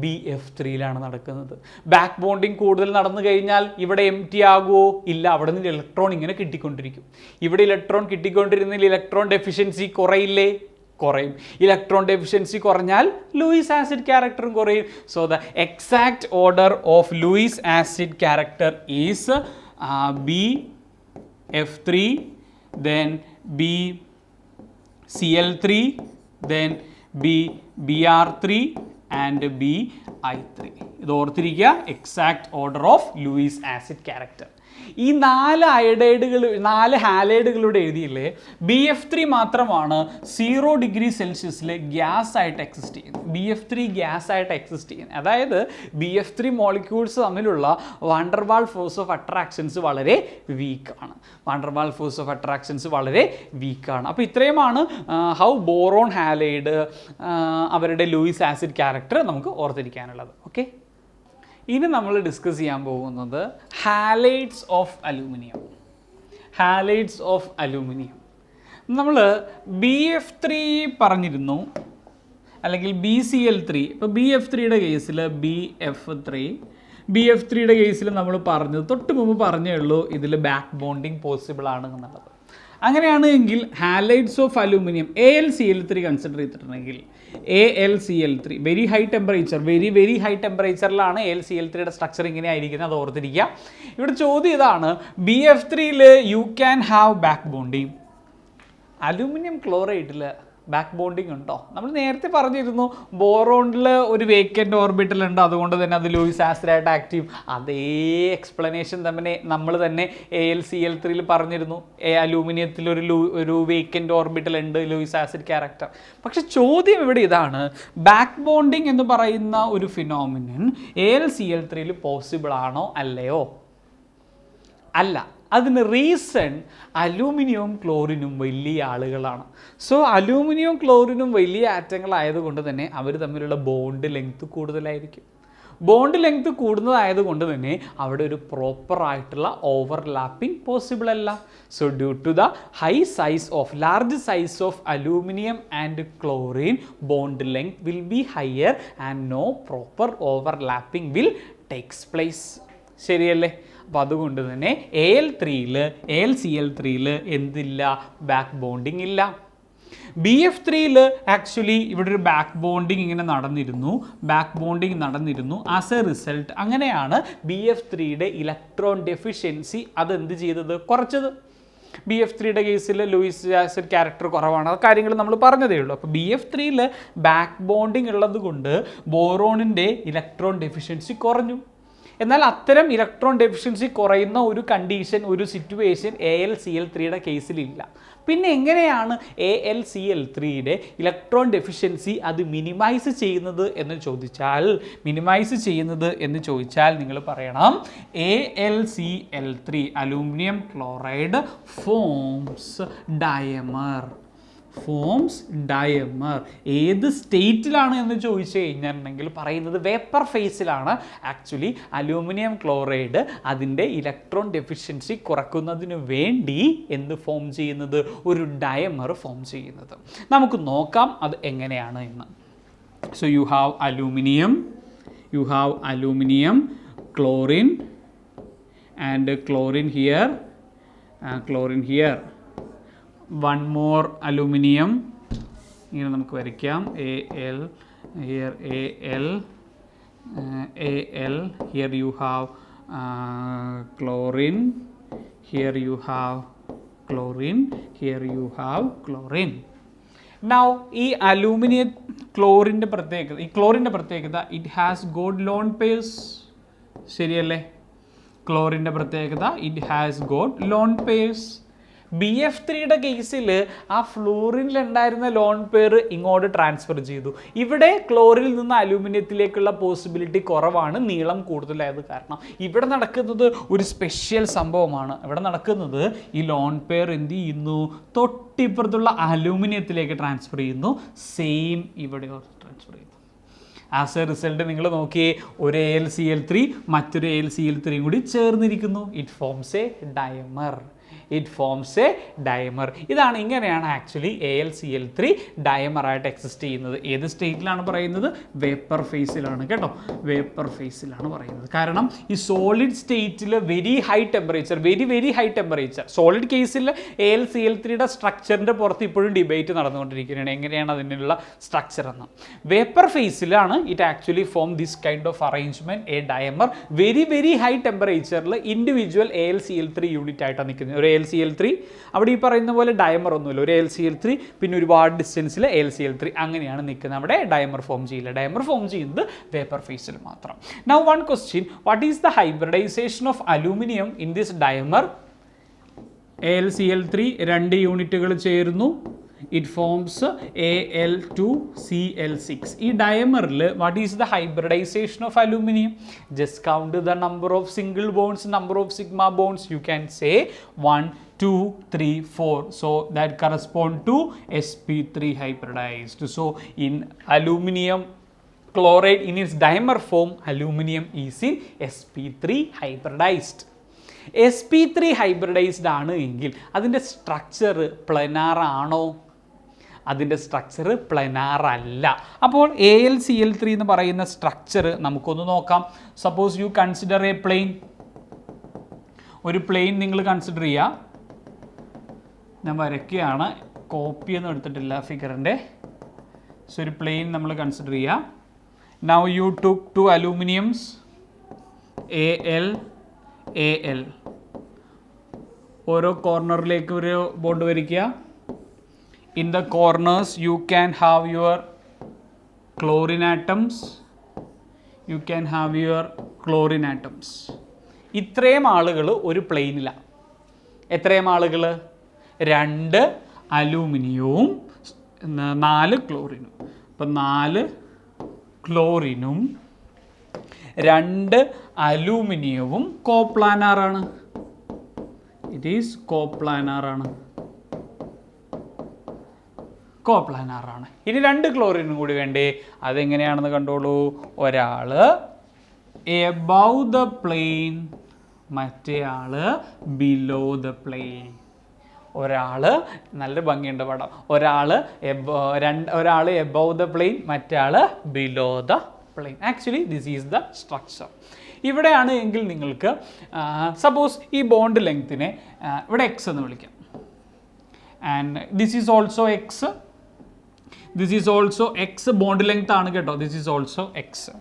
BF3യിലാണ് നടക്കുന്നത്. ബാക്ക് ബോണ്ടിങ് കൂടുതൽ നടന്നു കഴിഞ്ഞാൽ ഇവിടെ എംപ്റ്റി ആകുമോ? ഇല്ല, അവിടെ നിന്ന് ഇലക്ട്രോൺ ഇങ്ങനെ കിട്ടിക്കൊണ്ടിരിക്കും. ഇവിടെ ഇലക്ട്രോൺ കിട്ടിക്കൊണ്ടിരുന്നതിൽ ഇലക്ട്രോൺ ഡെഫിഷ്യൻസി കുറയില്ലേ? കുറയും. ഇലക്ട്രോൺ ഡെഫിഷ്യൻസി കുറഞ്ഞാൽ ലൂയിസ് ആസിഡ് ക്യാരക്ടറും കുറയും. So the exact order of Luis acid character is BF3, then BCl3, then BR3 and BI3. ഇത് ഓർത്തിരിക്കുക, exact order of Luis acid character. ഈ 4 ഹാലൈഡുകളുടെ എഴുതിയില്ലേ, BF3 മാത്രമാണ് 0 degree സെൽഷ്യസിൽ gas ആയിട്ട് exist ചെയ്യുന്നത്. BF3 gas ആയിട്ട് exist ചെയ്യുന്നത്. അതായത് BF3 മോളിക്യൂൾസ് തമ്മിലുള്ള വാണ്ടർവാൾ ഫോഴ്സ് ഓഫ് അട്രാക്ഷൻസ് വളരെ വീക്കാണ്. അപ്പോൾ ഇത്രയുമാണ് ഹൗ ബോറോൺ ഹാലൈഡ് അവരുടെ ലൂയിസ് ആസിഡ് ക്യാരക്ടർ നമുക്ക് ഓർത്തിരിക്കാനുള്ളത്. ഓക്കെ, ഇനി നമ്മൾ ഡിസ്കസ് ചെയ്യാൻ പോകുന്നത് ഹാലൈഡ്സ് ഓഫ് അലൂമിനിയം. നമ്മൾ BF3 പറഞ്ഞിരുന്നു, അല്ലെങ്കിൽ BCl3. ഇപ്പോൾ BF3യുടെ കേസിൽ BF3യുടെ കേസിൽ നമ്മൾ പറഞ്ഞത് തൊട്ട് മുമ്പ് പറഞ്ഞേ ഉള്ളൂ ഇതിൽ ബാക്ക് ബോണ്ടിങ് പോസിബിൾ ആണ് എന്നുള്ളത്. അങ്ങനെയാണെങ്കിൽ halides of aluminium AlCl3 consider ചെയ്തിട്ടുണ്ടെങ്കിൽ AlCl3 വെരി ഹൈ ടെമ്പറേച്ചറിലാണ് AlCl3യുടെ സ്ട്രക്ചർ ഇങ്ങനെ ആയിരിക്കുന്നത്. അത് ഓർത്തിരിക്കുക. ഇവിടെ ചോദ്യം ഇതാണ്, BF3യിൽ you can have back bonding. Aluminium ക്ലോറൈഡിൽ ബാക്ക് ബോണ്ടിങ് ഉണ്ടോ? നമ്മൾ നേരത്തെ പറഞ്ഞിരുന്നു ബോറോണിൽ ഒരു വേക്കൻ്റ് ഓർബിറ്റൽ ഉണ്ട്, അതുകൊണ്ട് തന്നെ അത് ലൂയിസ് ആസിഡായിട്ട് ആക്റ്റീവ്. അതേ എക്സ്പ്ലനേഷൻ നമ്മൾ തന്നെ AlCl3യിൽ പറഞ്ഞിരുന്നു. അലൂമിനിയത്തിൽ ഒരു വേക്കൻ്റ് ഓർബിറ്റൽ ഉണ്ട്, ലൂയിസ് ആസിഡ് ക്യാരക്ടർ. പക്ഷെ ചോദ്യം ഇവിടെ ഇതാണ്, ബാക്ക് ബോണ്ടിങ് എന്ന് പറയുന്ന ഒരു ഫിനോമിനൻ AlCl3യിൽ പോസിബിൾ ആണോ അല്ലയോ? അല്ല. അതിന് റീസൺ അലൂമിനിയവും ക്ലോറിനും വലിയ ആളുകളാണ്. സോ അലൂമിനിയവും ക്ലോറിനും വലിയ ആറ്റങ്ങളായതുകൊണ്ട് തന്നെ അവർ തമ്മിലുള്ള ബോണ്ട് ലെങ്ത് കൂടുതലായിരിക്കും. ബോണ്ട് ലെങ്ത് കൂടുന്നതായതുകൊണ്ട് തന്നെ അവിടെ ഒരു പ്രോപ്പറായിട്ടുള്ള ഓവർലാപ്പിംഗ് പോസിബിൾ അല്ല. So due to the large size of aluminium and chlorine, bond length will be higher and no proper overlapping will takes place. ശരിയല്ലേ? അപ്പോൾ അതുകൊണ്ട് തന്നെ AlCl3യിൽ എന്തില്ല? ബാക്ക് ബോണ്ടിങ് ഇല്ല. BF3യിൽ ആക്ച്വലി ഇവിടെ ഒരു ബാക്ക് ബോണ്ടിങ് ഇങ്ങനെ നടന്നിരുന്നു. ആസ് എ റിസൾട്ട് അങ്ങനെയാണ് BF3യുടെ ഇലക്ട്രോൺ ഡെഫിഷ്യൻസി അതെന്ത് ചെയ്തത്? കുറച്ചത്. BF3യുടെ കേസിൽ ലൂയിസ് ആസിഡ് ക്യാരക്ടർ കുറവാണ്. ആ കാര്യങ്ങൾ നമ്മൾ പറഞ്ഞതേ ഉള്ളൂ. അപ്പോൾ BF3യിൽ ബാക്ക് ബോണ്ടിങ് ഉള്ളത് കൊണ്ട് ബോറോണിൻ്റെ ഇലക്ട്രോൺ ഡെഫിഷ്യൻസി കുറഞ്ഞു. എന്നാൽ അത്തരം ഇലക്ട്രോൺ ഡെഫിഷ്യൻസി കുറയുന്ന ഒരു കണ്ടീഷൻ, ഒരു സിറ്റുവേഷൻ AlCl3യുടെ കേസിലില്ല. പിന്നെ എങ്ങനെയാണ് AlCl3യുടെ ഇലക്ട്രോൺ ഡെഫിഷ്യൻസി അത് മിനിമൈസ് ചെയ്യുന്നത് എന്ന് ചോദിച്ചാൽ നിങ്ങൾ പറയണം AlCl3 aluminium chloride forms dimer. ഏത് സ്റ്റേറ്റിലാണ് എന്ന് ചോദിച്ചു കഴിഞ്ഞിട്ടുണ്ടെങ്കിൽ പറയുന്നത് വേപ്പർ ഫേസിലാണ് ആക്ച്വലി അലൂമിനിയം ക്ലോറൈഡ് അതിൻ്റെ ഇലക്ട്രോൺ ഡെഫിഷ്യൻസി കുറയ്ക്കുന്നതിന് വേണ്ടി എന്ത് ഫോം ചെയ്യുന്നത്, ഒരു ഡയമർ ഫോം ചെയ്യുന്നത്. നമുക്ക് നോക്കാം അത് എങ്ങനെയാണ് എന്ന്. So you have aluminium, chlorine and chlorine here, one more aluminium. ഇങ്ങനെ നമുക്ക് വരയ്ക്കാം Al here, Al here you have chlorine, here you have chlorine. Now ഈ അലൂമിനിയം ക്ലോറിൻ്റെ പ്രത്യേകത it has got lone pairs. ശരിയല്ലേ? ക്ലോറിൻ്റെ പ്രത്യേകത it has got lone pairs. BF3യുടെ കേസിൽ ആ ഫ്ലൂറിനിലുണ്ടായിരുന്ന ലോൺ പെയർ ഇങ്ങോട്ട് ട്രാൻസ്ഫർ ചെയ്തു. ഇവിടെ ക്ലോറിനിൽ നിന്ന് അലൂമിനിയത്തിലേക്കുള്ള പോസിബിലിറ്റി കുറവാണ്, നീളം കൂടുതലായത് കാരണം. ഇവിടെ നടക്കുന്നത് ഒരു സ്പെഷ്യൽ സംഭവമാണ്. ഇവിടെ നടക്കുന്നത് ഈ ലോൺ പെയർ എന്ത് ചെയ്യുന്നു, തൊട്ടിപ്പുറത്തുള്ള അലൂമിനിയത്തിലേക്ക് ട്രാൻസ്ഫർ ചെയ്യുന്നു. സെയിം ഇവിടെ ട്രാൻസ്ഫർ ചെയ്യുന്നു. ആസ് എ റിസൾട്ട് നിങ്ങൾ നോക്കിയേ, ഒരു AlCl3 മറ്റൊരു AlCl3 കൂടി ചേർന്നിരിക്കുന്നു. It forms a dimer. ഇങ്ങനെയാണ് ആക്ച്വലി AlCl3 ഡയമറായിട്ട് എക്സിസ്റ്റ് ചെയ്യുന്നത്. ഏത് സ്റ്റേറ്റിലാണ് പറയുന്നത്? വേപ്പർ ഫേസിലാണ് കേട്ടോ, വേപ്പർ ഫേസിലാണ് പറയുന്നത്. കാരണം ഈ സോളിഡ് സ്റ്റേറ്റിൽ വെരി ഹൈ ടെമ്പറേച്ചർ സോളിഡ് കേസിൽ AlCl3യുടെ സ്ട്രക്ചറിൻ്റെ പുറത്ത് ഇപ്പോഴും ഡിബേറ്റ് നടന്നുകൊണ്ടിരിക്കുകയാണ്, എങ്ങനെയാണ് അതിനുള്ള സ്ട്രക്ചർ എന്ന്. വേപ്പർ ഫേസിലാണ് it actually form this kind of arrangement, a dimer. Very high ടെമ്പറേച്ചറിൽ ഇൻഡിവിജ്വൽ AlCl3 യൂണിറ്റ് ആയിട്ടാണ് നിൽക്കുന്നത്. ഒരു AlCl3 അവിടെ ഈ പറയുന്ന പോലെ ഡയമർ ഒന്നുമില്ല. ഒരു AlCl3 പിന്നെ ഒരുപാട് ഡിസ്റ്റൻസിൽ AlCl3 അങ്ങനെയാണ് നിൽക്കുന്നത്. അവിടെ ഡയമർ ഫോം ചെയ്യില്ല. ഡയമർ ഫോം ചെയ്യുന്നത് വേപ്പർ ഫേസിൽ മാത്രം. Now one question, what is the hybridisation of aluminium in this dimer? AlCl3 2 യൂണിറ്റുകൾ ചേരുന്നു, ഇറ്റ് ഫോംസ് Al2Cl6. ഈ ഡയമറിൽ what is the hybridisation of aluminium? Just count the number of single bonds, number of sigma bonds. You can say 1 2 3 4. So that correspond to sp3 hybridized. So in aluminum chloride in its dimer form, aluminum is in sp3 hybridized. sp3 hybridized ആണ് എങ്കിൽ അതിൻ്റെ structure planar ആണോ? അതിൻ്റെ structure planar അല്ല. അപ്പോൾ AlCl3 എന്ന് പറയുന്ന structure നമുക്കൊന്ന് നോക്കാം. Suppose you consider a plane. ഒരു പ്ലെയിൻ നിങ്ങൾ കൺസിഡർ ചെയ്യുക. ഞാൻ വരയ്ക്കുകയാണ്, കോപ്പിയൊന്നും എടുത്തിട്ടില്ല ഫിഗറിൻ്റെ. സോ ഒരു പ്ലെയിൻ നമ്മൾ കൺസിഡർ ചെയ്യുക. Now you took 2 aluminiums Al. ഓരോ കോർണറിലേക്ക് ഒരു ബോണ്ട് വരയ്ക്കുക. In the corners you can have your chlorine atoms. ഇത്രയും ആളുകൾ ഒരു പ്ലെയിനിലാണ്. എത്രയും ആളുകൾ? 2 അലൂമിനിയവും 4 ക്ലോറിനും. അപ്പം 4 ക്ലോറിനും 2 അലൂമിനിയവും കോപ്ലാനാറാണ്. It is കോപ്ലാനാറാണ്. ഇനി 2 ക്ലോറിനും കൂടി വേണ്ടേ? അതെങ്ങനെയാണെന്ന് കണ്ടോളൂ. ഒരാൾ എബവ് ദ പ്ലെയിൻ, മറ്റേ ആള് ബിലോ ദ പ്ലെയിൻ. ഒരാൾ നല്ല ഭംഗിയുണ്ട് പടം. ഒരാൾ എബവ് ദ പ്ലെയിൻ, മറ്റേ ആൾ below the plane. Actually this is the structure. ഇവിടെയാണ് എങ്കിൽ നിങ്ങൾക്ക് സപ്പോസ് ഈ ബോണ്ട് ലെങ്ത്തിനെ ഇവിടെ എക്സ് എന്ന് വിളിക്കാം. And this is also x. This is also x. Bond length ആണ് കേട്ടോ. This is also x.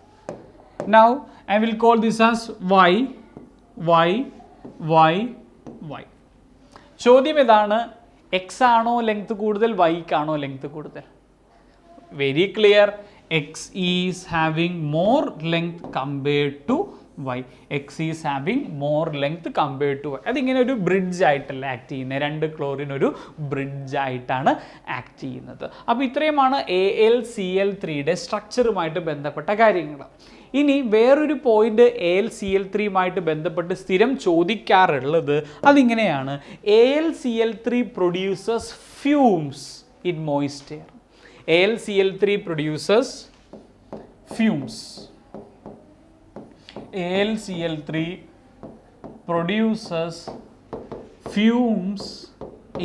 Now I will call this as y. ചോദ്യം ഇതാണ്, എക്സ് ആണോ ലെങ്ത് കൂടുതൽ, വൈക്കാണോ ലെങ്ത് കൂടുതൽ? Very clear, x is having more length compared to y. X is having more length compared to y. അതിങ്ങനെ ഒരു bridge ആയിട്ടല്ല act ചെയ്യുന്നത്. 2 ക്ലോറിൻ ഒരു ബ്രിഡ്ജ് ആയിട്ടാണ് ആക്ട് ചെയ്യുന്നത്. അപ്പോൾ ഇത്രയുമാണ് AlCl3യുടെ സ്ട്രക്ചറുമായിട്ട് ബന്ധപ്പെട്ട കാര്യങ്ങൾ. ഇനി വേറൊരു പോയിന്റ് AlCl3യുമായിട്ട് ബന്ധപ്പെട്ട് സ്ഥിരം ചോദിക്കാറുള്ളത് അതിങ്ങനെയാണ്. AlCl3 produces fumes in moist air. AlCl3 produces fumes. AlCl3 produces fumes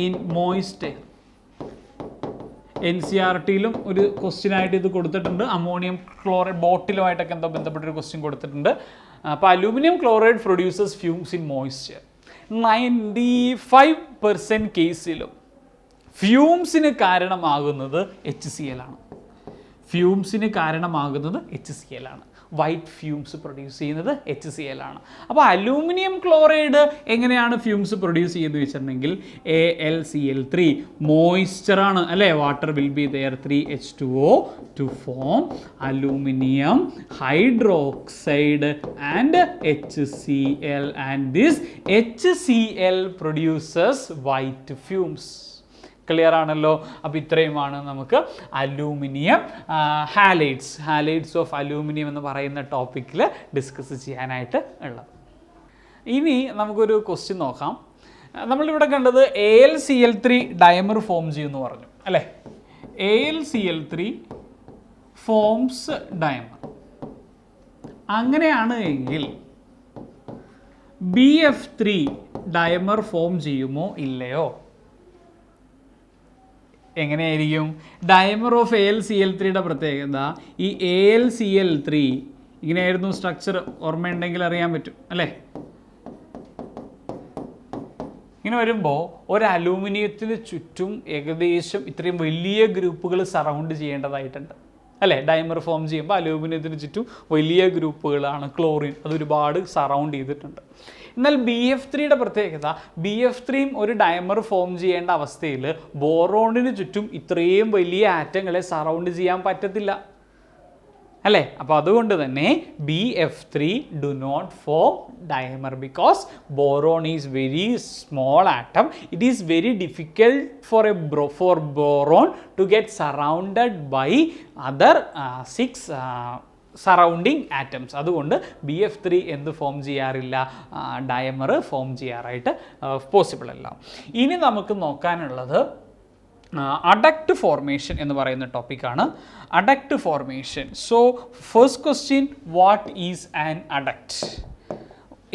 in moist air. NCERTയിലും ഒരു ക്വസ്റ്റ്യൻ ആയിട്ട് ഇത് കൊടുത്തിട്ടുണ്ട്. അമോണിയം ക്ലോറൈഡ് ബോട്ടിലുമായിട്ടൊക്കെ എന്തോ ബന്ധപ്പെട്ടൊരു ക്വസ്റ്റ്യൻ കൊടുത്തിട്ടുണ്ട്. അപ്പോൾ aluminium chloride produces fumes in moisture. 95% കേസിലും ഫ്യൂംസിന് കാരണമാകുന്നത് HCl ആണ്. ഫ്യൂംസിന് കാരണമാകുന്നത് HCl ആണ്. വൈറ്റ് ഫ്യൂംസ് പ്രൊഡ്യൂസ് ചെയ്യുന്നത് HCl ആണ്. അപ്പോൾ അലൂമിനിയം ക്ലോറൈഡ് എങ്ങനെയാണ് ഫ്യൂംസ് പ്രൊഡ്യൂസ് ചെയ്യുന്നത് വെച്ചിട്ടുണ്ടെങ്കിൽ AlCl3 മോയ്സ്ചറാണ് അല്ലേ. Water will be there 3H2O to form aluminium hydroxide and HCl, and this HCl produces white fumes. Clear ആണല്ലോ. അപ്പോൾ ഇത്രയുമാണ് നമുക്ക് അലൂമിനിയം ഹാലൈഡ്സ് ഓഫ് അലൂമിനിയം എന്ന് പറയുന്ന ടോപ്പിക്കിൽ ഡിസ്കസ് ചെയ്യാനായിട്ട് ഉള്ളത്. ഇനി നമുക്കൊരു ക്വസ്റ്റ്യൻ നോക്കാം. നമ്മളിവിടെ കണ്ടത് AlCl3 ഡയമർ ഫോം ചെയ്യുമെന്ന് പറഞ്ഞു അല്ലേ. AlCl3 forms dimer. അങ്ങനെയാണ് എങ്കിൽ BF3 ഡയമർ ഫോം ചെയ്യുമോ ഇല്ലയോ? എങ്ങനെയായിരിക്കും? ഡയമർ ഓഫ് AlCl3യുടെ പ്രത്യേകത ഈ AlCl3 ഇങ്ങനെയായിരുന്നു സ്ട്രക്ചർ. ഓർമ്മയുണ്ടെങ്കിൽ അറിയാൻ പറ്റും അല്ലേ. ഇങ്ങനെ വരുമ്പോൾ ഒരു അലൂമിനിയത്തിന് ചുറ്റും ഏകദേശം ഇത്രയും വലിയ ഗ്രൂപ്പുകൾ സറൗണ്ട് ചെയ്യേണ്ടതായിട്ടുണ്ട് അല്ലേ. ഡയമർ ഫോം ചെയ്യുമ്പോൾ അലൂമിനിയത്തിന് ചുറ്റും വലിയ ഗ്രൂപ്പുകളാണ് ക്ലോറിൻ, അതൊരുപാട് സറൗണ്ട് ചെയ്തിട്ടുണ്ട്. എന്നാൽ BF3യുടെ പ്രത്യേകത, BF3യും ഒരു ഡയമർ ഫോം ചെയ്യേണ്ട അവസ്ഥയിൽ ബോറോണിന് ചുറ്റും ഇത്രയും വലിയ ആറ്റങ്ങളെ സറൗണ്ട് ചെയ്യാൻ പറ്റത്തില്ല അല്ലേ. അപ്പോൾ അതുകൊണ്ട് തന്നെ BF3 do not form dimer because boron is very small atom. It is very difficult for boron to get surrounded by other 6 surrounding atoms. അതുകൊണ്ട് BF3 എന്ത് ഫോം ചെയ്യാറില്ല? ഡയമർ ഫോം ചെയ്യാറായിട്ട് പോസിബിൾ അല്ല. ഇനി നമുക്ക് നോക്കാനുള്ളത് അഡക്റ്റ് ഫോർമേഷൻ എന്ന് പറയുന്ന ടോപ്പിക്കാണ്. Adduct formation. So first question, what is an adduct?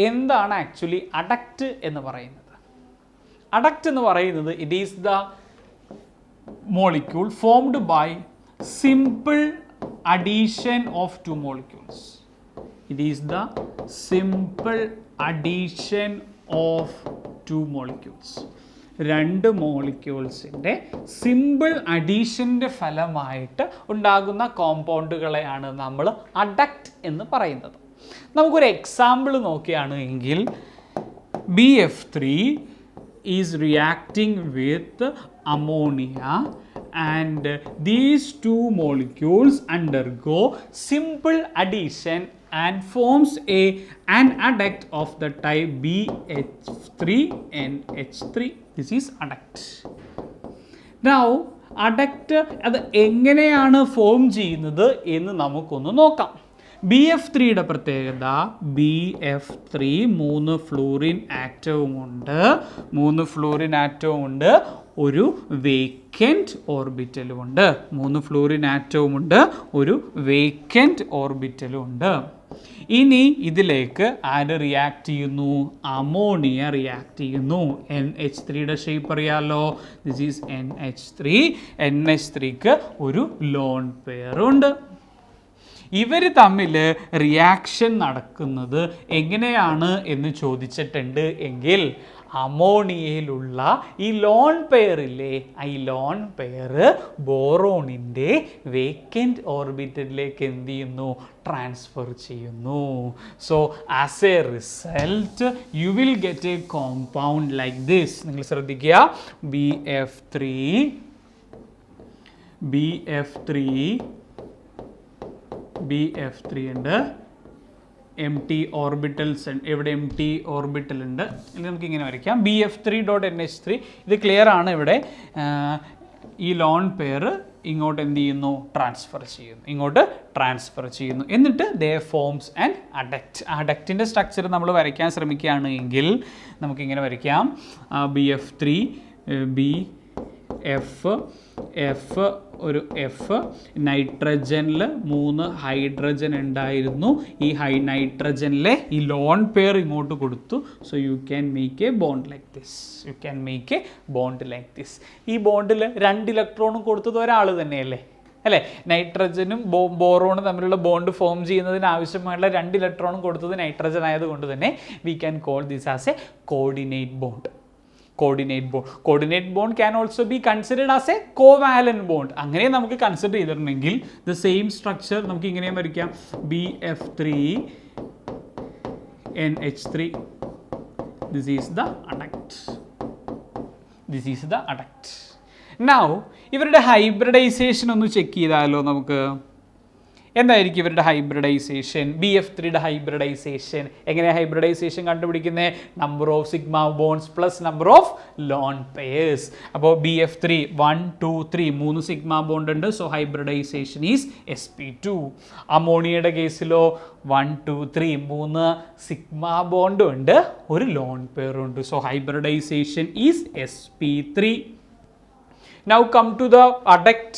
എന്താണ് ആക്ച്വലി അഡക്റ്റ് എന്ന് പറയുന്നത്? അഡക്റ്റ് എന്ന് പറയുന്നത് it is the molecule formed by simple addition of 2 molecules. It is the simple addition of 2 molecules. 2 മോളിക്യൂൾസിൻ്റെ simple അഡീഷൻ്റെ ഫലമായിട്ട് ഉണ്ടാകുന്ന കോമ്പൗണ്ടുകളെയാണ് നമ്മൾ അഡക്റ്റ് എന്ന് പറയുന്നത്. നമുക്കൊരു എക്സാമ്പിൾ നോക്കുകയാണ് എങ്കിൽ BF3 is reacting with ammonia and these 2 molecules undergo simple addition and forms an adduct of the type BH3NH3. This is adduct. Now adduct അത് എങ്ങനെയാണ് ഫോം ചെയ്യുന്നത് എന്ന് നമുക്കൊന്ന് നോക്കാം. BF3യുടെ പ്രത്യേകത, BF3 3 ഫ്ലൂറിൻ ആറ്റവുമുണ്ട്, ഒരു വേക്കൻറ്റ് ഓർബിറ്റലുമുണ്ട്. 3 ഫ്ലൂറിൻ ആറ്റവുമുണ്ട്, ഒരു വേക്കൻറ്റ് ഓർബിറ്റലുമുണ്ട്. ഇനി ഇതിലേക്ക് ആര് റിയാക്ട് ചെയ്യുന്നു? അമോണിയ റിയാക്ട് ചെയ്യുന്നു. NH3യുടെ ഷേപ്പ് അറിയാമല്ലോ. This is NH3. NH3ക്ക് ഒരു ലോൺ പെയറുണ്ട്. ഇവർ തമ്മിൽ റിയാക്ഷൻ നടക്കുന്നത് എങ്ങനെയാണ് എന്ന് ചോദിച്ചിട്ടുണ്ട് എങ്കിൽ അമോണിയയിലുള്ള ഈ ലോൺ പെയറില്ലേ, ഈ ലോൺ പെയർ ബോറോണിൻ്റെ വേക്കൻറ്റ് ഓർബിറ്റലിലേക്ക് എന്ത് ചെയ്യുന്നു? ട്രാൻസ്ഫർ ചെയ്യുന്നു. So as a result you will get A compound like this. നിങ്ങൾ ശ്രദ്ധിക്കുക, BF3 ഉണ്ട്, എം ടി ഓർബിറ്റൽസ് എവിടെ എം ടി ഓർബിറ്റൽ ഉണ്ട്. അല്ലെങ്കിൽ നമുക്ക് ഇങ്ങനെ വരയ്ക്കാം BF3.NH3. ഇത് ക്ലിയർ ആണ്. ഇവിടെ ഈ ലോൺ പെയർ ഇങ്ങോട്ട് എന്ത് ചെയ്യുന്നു, ട്രാൻസ്ഫർ ചെയ്യുന്നു. എന്നിട്ട് ദേ ഫോംസ് ആൻഡ് അഡക്റ്റ്. അഡക്റ്റിൻ്റെ സ്ട്രക്ചർ നമ്മൾ വരയ്ക്കാൻ ശ്രമിക്കുകയാണ് എങ്കിൽ നമുക്കിങ്ങനെ വരയ്ക്കാം. BF3 എഫ് ഒരു എഫ്, നൈട്രജനിൽ 3 ഹൈഡ്രജൻ ഉണ്ടായിരുന്നു. ഈ നൈട്രജനിലെ ഈ ലോൺ പെയർ ഇങ്ങോട്ട് കൊടുത്തു. So you can make A bond like this. ഈ ബോണ്ടിൽ 2 ഇലക്ട്രോണും കൊടുത്തത് ഒരാൾ തന്നെയല്ലേ അല്ലേ? നൈട്രജനും ബോറോണും തമ്മിലുള്ള ബോണ്ട് ഫോം ചെയ്യുന്നതിന് ആവശ്യമായുള്ള 2 ഇലക്ട്രോണും കൊടുത്തത് നൈട്രജൻ ആയതുകൊണ്ട് തന്നെ we can call this as A coordinate bond. Coordinate bond can also be considered as a covalent bond. അങ്ങനെ നമുക്ക് കൺസിഡർ ചെയ്തിട്ടുണ്ടെങ്കിൽ ദ സെയിം സ്ട്രക്ചർ നമുക്ക് ഇങ്ങനെയും വരയ്ക്കാം. BF3NH3. This is the adduct. Now ഇവരുടെ ഹൈബ്രിഡൈസേഷൻ ഒന്ന് ചെക്ക് ചെയ്താലോ നമുക്ക്. എന്തായിരിക്കും ഇവരുടെ ഹൈബ്രിഡൈസേഷൻ? BF3യുടെ ഹൈബ്രിഡൈസേഷൻ എങ്ങനെയാണ് ഹൈബ്രിഡൈസേഷൻ കണ്ടുപിടിക്കുന്നത്? Number of sigma bonds plus number of lone pairs. അപ്പോൾ BF3 1 2 3 3 സിഗ്മ ബോണ്ട് ഉണ്ട്. So hybridisation is sp2. അമോണിയയുടെ കേസിലോ 1 2 3 3 സിഗ്മ ബോണ്ടും ഉണ്ട്, ഒരു ലോൺ പെയറും ഉണ്ട്. So hybridisation is sp3. Now come to the adduct.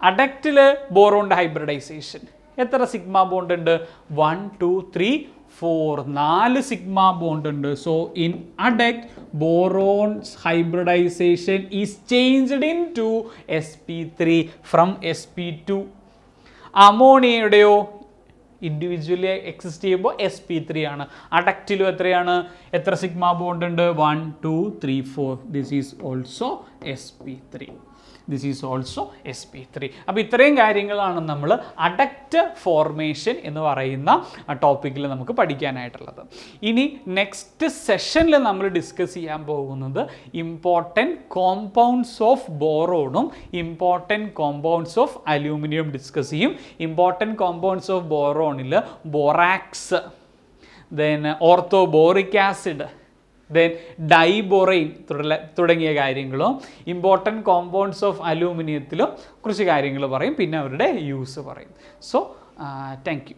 അഡക്റ്റിൽ ബോറോണിൻ്റെ ഹൈബ്രിഡൈസേഷൻ എത്ര സിഗ്മ ബോണ്ട് ഉണ്ട്? 1 2 3 4 4 സിഗ്മ ബോണ്ട് ഉണ്ട്. So in adduct boron's hybridisation is changed into sp3 from sp2. അമോണിയയുടെയോ ഇൻഡിവിജ്വലി എക്സിസ്റ്റ് ചെയ്യുമ്പോൾ sp3 ആണ്. അഡക്റ്റിലും എത്ര സിഗ്മ ബോണ്ട് ഉണ്ട്? 1 2 3 4. This is also sp3. അപ്പോൾ ഇത്രയും കാര്യങ്ങളാണ് നമ്മൾ അഡക്റ്റ് ഫോർമേഷൻ എന്ന് പറയുന്ന ടോപ്പിക്കിൽ നമുക്ക് പഠിക്കാനായിട്ടുള്ളത്. ഇനി നെക്സ്റ്റ് സെഷനിൽ നമ്മൾ ഡിസ്കസ് ചെയ്യാൻ പോകുന്നത് ഇമ്പോർട്ടൻറ്റ് കോമ്പൗണ്ട്സ് ഓഫ് ബോറോണും important compounds of aluminium discuss ചെയ്യും. ഇമ്പോർട്ടൻറ്റ് കോമ്പൗണ്ട്സ് ഓഫ് ബോറോണിൽ borax, then orthoboric acid, then diborane തുടങ്ങിയ കാര്യങ്ങളും ഇമ്പോർട്ടൻറ്റ് കോമ്പൗണ്ട്സ് ഓഫ് അലൂമിനിയത്തിലും കുറച്ച് കാര്യങ്ങൾ പറയും. പിന്നെ അവരുടെ യൂസ് പറയും. So thank you.